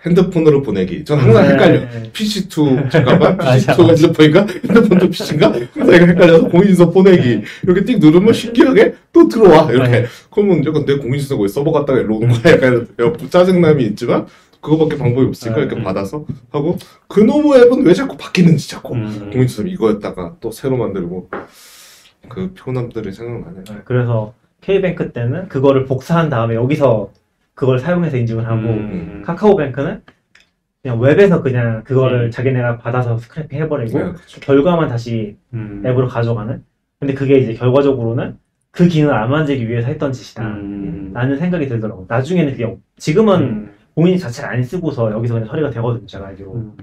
핸드폰으로 보내기. 전 항상 헷갈려. PC2 잠깐만 PC2가 핸드폰인가? 핸드폰도 PC인가? 그래서 내가 헷갈려서 공인인증서 보내기 이렇게 띡 누르면 신기하게 또 들어와 이렇게. 네. 그러면 약간 내 공인인증서 왜 서버 갔다가 일로 오는 거야? 약간 짜증남이 있지만 그거밖에 방법이 없으니까 이렇게 받아서 하고 그놈의 앱은 왜 자꾸 바뀌는지 자꾸 공인인증서 이거였다가 또 새로 만들고 그 표남들이 생각나네. 그래서 K뱅크 때는 그거를 복사한 다음에 여기서 그걸 사용해서 인증을 하고 카카오뱅크는 그냥 웹에서 그냥 그거를 자기네가 받아서 스크래핑 해버리고 네, 그렇죠. 결과만 다시 앱으로 가져가는. 근데 그게 이제 결과적으로는 그 기능을 안 만들기 위해서 했던 짓이다 라는 생각이 들더라고요. 나중에는 그게 지금은 공인 자체를 안 쓰고서 여기서 그냥 처리가 되거든요. 제가 알기로.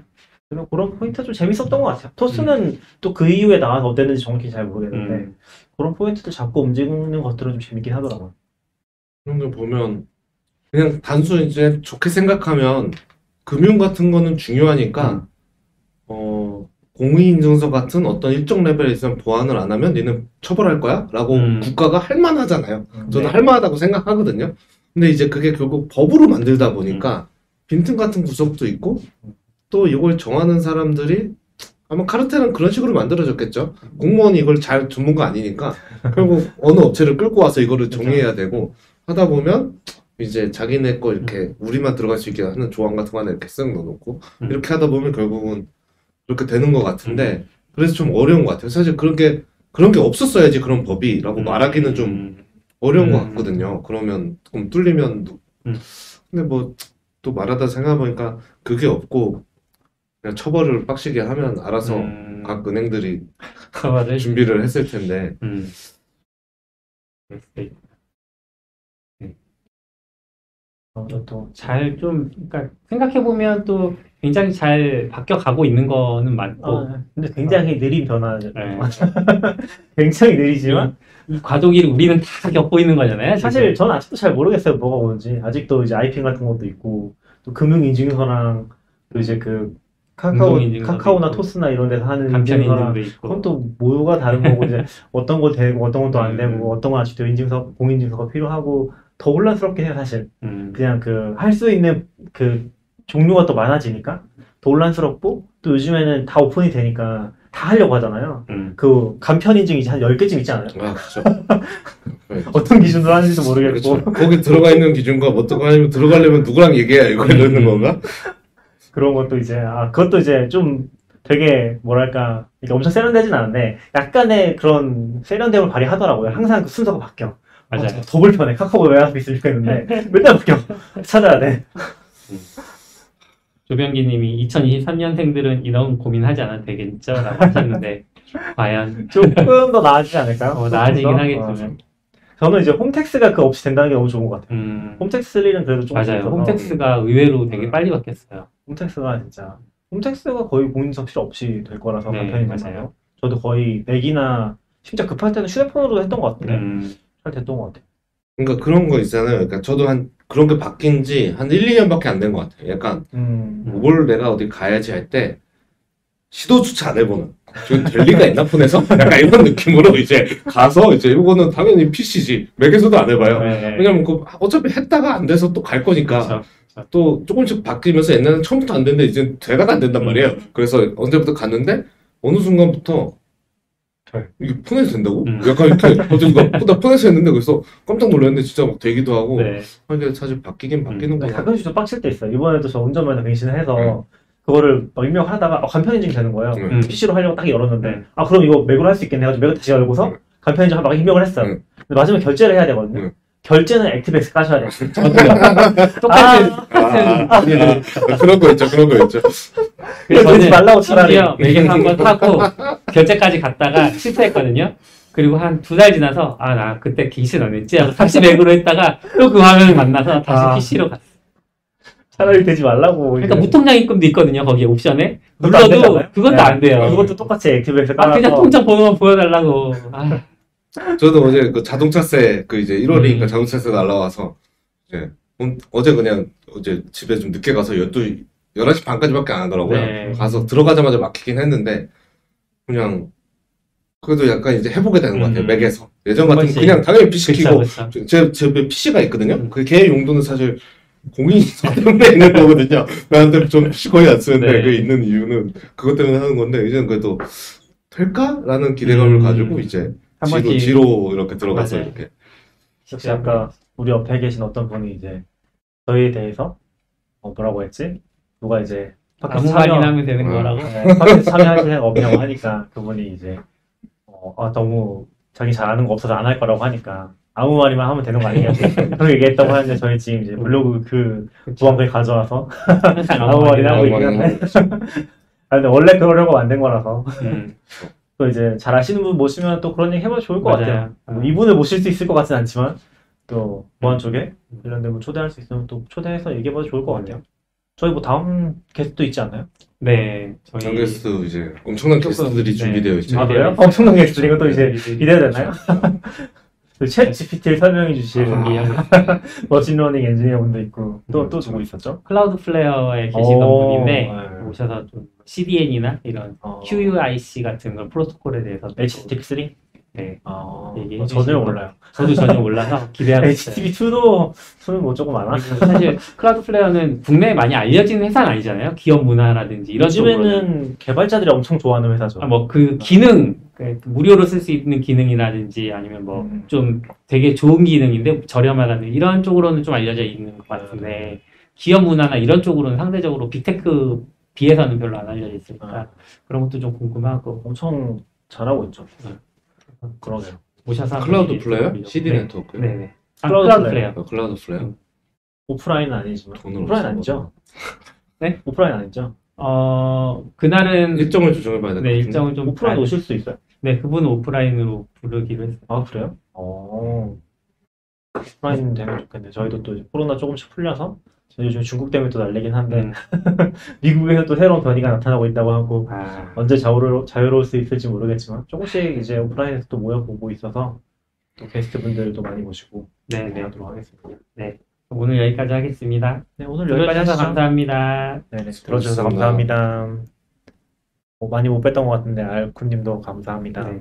그래서 그런 포인트가 좀 재밌었던 것 같아요. 토스는 또 그 이후에 나와서 어땠는지 정확히 잘 모르겠는데 그런 포인트들 잡고 움직이는 것들은 좀 재밌긴 하더라고요. 그런 거 보면 그냥 단순 이제 좋게 생각하면 금융 같은 거는 중요하니까 공인인증서 같은 어떤 일정 레벨에 있으면 보완을 안 하면 니는 처벌할 거야? 라고 국가가 할 만하잖아요. 저는 네. 할 만하다고 생각하거든요. 근데 이제 그게 결국 법으로 만들다 보니까 빈틈 같은 구석도 있고 또 이걸 정하는 사람들이 아마 카르텔은 그런 식으로 만들어졌겠죠. 공무원이 이걸 잘 전문가 아니니까 결국 어느 업체를 끌고 와서 이거를 정리해야 되고 하다 보면 이제 자기네 거 이렇게 우리만 들어갈 수 있게 하는 조항 같은 거 하나 이렇게 쓱 넣어놓고 이렇게 하다 보면 결국은 그렇게 되는 것 같은데 그래서 좀 어려운 것 같아요. 사실 그런 게 없었어야지 그런 법이라고 말하기는 좀 어려운 것 같거든요. 그러면 조금 뚫리면 근데 뭐 또 말하다 생각해보니까 그게 없고 그냥 처벌을 빡시게 하면 알아서 각 은행들이 처벌을 준비를 했을 텐데 또 잘 좀 그러니까 생각해 보면 또 굉장히 잘 바뀌어 가고 있는 거는 맞고 근데 굉장히 느린 변화죠. 네. 굉장히 느리지만 이 과도기를 우리는 다 겪고 있는 거잖아요. 사실 지금. 저는 아직도 잘 모르겠어요. 뭐가 오는지. 아직도 이제 아이핀 같은 것도 있고 또 금융인증서랑 또 이제 그 운동인증서도 카카오나 있고, 토스나 이런 데서 하는 간편 인증서랑 인증도 있고 그건 또 뭐가 다른 거고 이제 어떤 거 되고 어떤 건 또 안 되고 어떤 건 아직도 공인인증서가 필요하고 더 혼란스럽긴 해요. 사실 그냥 그 할 수 있는 그 종류가 또 많아지니까 더 혼란스럽고 또 요즘에는 다 오픈이 되니까 다 하려고 하잖아요. 그 간편 인증이 이제 한 10개쯤 있지 않아요? 아 그렇죠. 어떤 기준으로 하는지도 모르겠고 그렇죠. 거기 들어가 있는 기준과 어떤 거 아니면 들어가려면 누구랑 얘기해야 이거 이러는 건가? 그런 것도 이제 그것도 이제 좀 되게 뭐랄까 이게 엄청 세련되진 않은데 약간의 그런 세련됨을 발휘하더라고요. 항상 그 순서가 바뀌어. 맞아요. 더 불편해. 카카오가 왜 앞에 있으면 좋겠는데 맨날 바뀌어. 찾아야 돼. 조병기님이 2023년생들은 이런 고민하지 않아도 되겠죠? 라고 하셨는데 과연 조금 더 나아지지 않을까요? 나아지긴 조금 더? 하겠지만 저는 이제 홈택스가 그 없이 된다는 게 너무 좋은 것 같아요. 홈택스 리는 그래도 좀 맞아요. 있어서. 홈택스가 의외로 되게 빨리 바뀌었어요. 홈택스가 진짜 홈택스가 거의 공인인증서 필요 없이 될 거라서 네, 간편인증서요. 맞아요. 저도 거의 맥이나 진짜 급할 때는 휴대폰으로도 했던 것 같은데 잘 됐던 것 같아요. 그러니까 그런 거 있잖아요. 그러니까 저도 그런 게 바뀐 지 한 1, 2년밖에 안 된 것 같아요. 약간 뭘 내가 어디 가야지 할 때 시도조차 안 해보는 지금 될 리가 있나 폰에서? 약간 이런 느낌으로 이제 가서 이제 이거는 당연히 PC지 맥에서도 안 해봐요. 네. 왜냐면 어차피 했다가 안 돼서 또 갈 거니까 그렇죠. 또 조금씩 바뀌면서 옛날에는 처음부터 안 됐는데 이제 돼가 안 된단 말이에요. 그래서 언제부터 갔는데 어느 순간부터 이게 폰에서 된다고? 약간 이렇게 갑자기 나 폰에서 했는데 그래서 깜짝 놀랐는데 진짜 막 되기도 하고 네. 이게 사실 바뀌긴 바뀌는구나. 가끔씩 좀 빡칠 때 있어요. 이번에도 저 운전면허 갱신을 해서 그거를 막 입력하다가 간편인증이 되는 거예요. PC로 하려고 딱 열었는데 그럼 이거 맥으로 할 수 있겠네 해가지고 맥을 다시 열고서 간편인증 막 입력을 했어요. 근데 마지막에 결제를 해야 되거든요. 결제는 액티브엑스 까셔야 돼요. 똑같은 그런 거 있죠. 그래서 그러지 저는 말라고 차라리. 심지어 매경 한번 타고 결제까지 갔다가 실패했거든요. 그리고 한 2달 지나서 나 그때 갱신 안 했지 하고 다시 맥으로 했다가 또 그 화면을 만나서 다시 PC로 갔어. 차라리 되지 말라고. 그러니까 이제. 무통장 입금도 있거든요. 거기에 옵션에 그것도 안 눌러도 되잖아요? 그것도 네. 안 돼요. 그것도 똑같이 액티브에서 아, 그냥 깔아서 통장 번호만 보여달라고. 아, 저도 어제 그 자동차세 그 이제 1월이니까 음. 자동차세 날라와서 이제 어제 그냥 어제 집에 좀 늦게 가서 11시 반까지밖에 안 하더라고요. 네. 가서 들어가자마자 막히긴 했는데 그냥 그래도 약간 이제 해보게 되는 것 같아요. 맥에서. 예전 같으면 그렇지. 그냥 당연히 비시키고 그쵸. 제 집에 PC가 있거든요. 음. 걔 용도는 사실 공인이 때문에 있는 거거든요. 나한테 좀 PC 거의 안 쓰는데 네. 그 있는 이유는 그것 때문에 하는 건데 이제는 그래도 될까라는 기대감을 가지고 이제 한 번씩 뒤로 이렇게 들어가서 맞아요. 이렇게 역시 아까 우리 옆에 계신 어떤 분이 이제 저희에 대해서 뭐라고 했지? 누가 이제 아무 말이나 하면 되는 거라고. 팟캐스트 참여하실 생각 없냐고 하니까 그분이 이제 너무 자기 잘하는 거 없어서 안 할 거라고 하니까 아무 말이만 하면 되는 거 아니냐 그렇게 얘기했다고 하는데 저희 지금 이제 블로그 그 무한글 가져와서 아무 말이나 하고 있긴 한데 근데 원래 그러려고 만든 거라서 또 이제 잘 아시는 분 모시면 또 그런 얘기 해봐도 좋을 것 맞아요. 같아요. 이분을 모실 수 있을 것 같진 않지만 또 무한 쪽에 관련된 분 초대할 수 있으면 또 초대해서 얘기해봐도 좋을 것 같아요. 저희 뭐 다음 게스트도 있지 않나요? 네, 장 게스트 이제 엄청난 조금, 게스트들이 네. 준비되어 있죠. 아, 그래요? 엄청난 게스트 이것도 이제 기대해야 되나요? 챗 GPT를 설명해 주실 머신러닝 엔지니어 분도 있고 또 누구 있었죠? 클라우드 플레어에 계시던 분인데 네. 오셔서 좀 CDN이나 이런 QUIC 같은 걸 프로토콜에 대해서 HTTP3? 네, 전혀 얘기해 주시고. 몰라요. 저도 전혀 몰라서 기대하고 있어요. HTTP2는 뭐 조금 알아? 사실 클라우드 플레어는 국내에 많이 알려진 회사는 아니잖아요. 기업 문화라든지 이런 쪽으로는. 요즘에는 개발자들이 엄청 좋아하는 회사죠. 뭐 그 기능, 무료로 쓸 수 있는 기능이라든지 아니면 뭐 좀 되게 좋은 기능인데 저렴하다는 이런 쪽으로는 좀 알려져 있는 것 같은데 기업 문화나 이런 쪽으로는 상대적으로 빅테크 비해서는 별로 안 알려져 있으니까 그런 것도 좀 궁금하고 엄청 잘하고 있죠. 그러네요. 오셔서 클라우드 한번 플레이어? 얘기 좀- CD 네. 네트워크? 네네. 클라우드 클라우드 플레이어. 플레이어. 클라우드 플레이어? 오프라인은 아니지만 돈을 오프라인 없어. 아니죠? 네? 오프라인 아니죠? 그날은 일정을 조정해봐야 될 것 네, 같은데. 일정을 좀 오프라인 오실 수 있어요? 네, 그분은 오프라인으로 부르기로 했어요. 아 그래요? 오프라인 되면 좋겠네. 저희도 또 이제 코로나 조금씩 풀려서 요즘 중국 때문에 또 난리긴 한데 미국에서 또 새로운 변이가 나타나고 있다고 하고 언제 자유로울 수 있을지 모르겠지만 조금씩 이제 오프라인에서 또 모여보고 있어서 또 게스트 분들도 많이 모시고 네네. 하도록 하겠습니다. 네. 오늘 여기까지 하겠습니다. 네, 오늘 여기까지 들어주셔서 하시죠. 감사합니다. 네네, 들어주셔서 수고하셨습니다. 감사합니다. 많이 못 뵀던 것 같은데 알쿤님도 감사합니다. 네.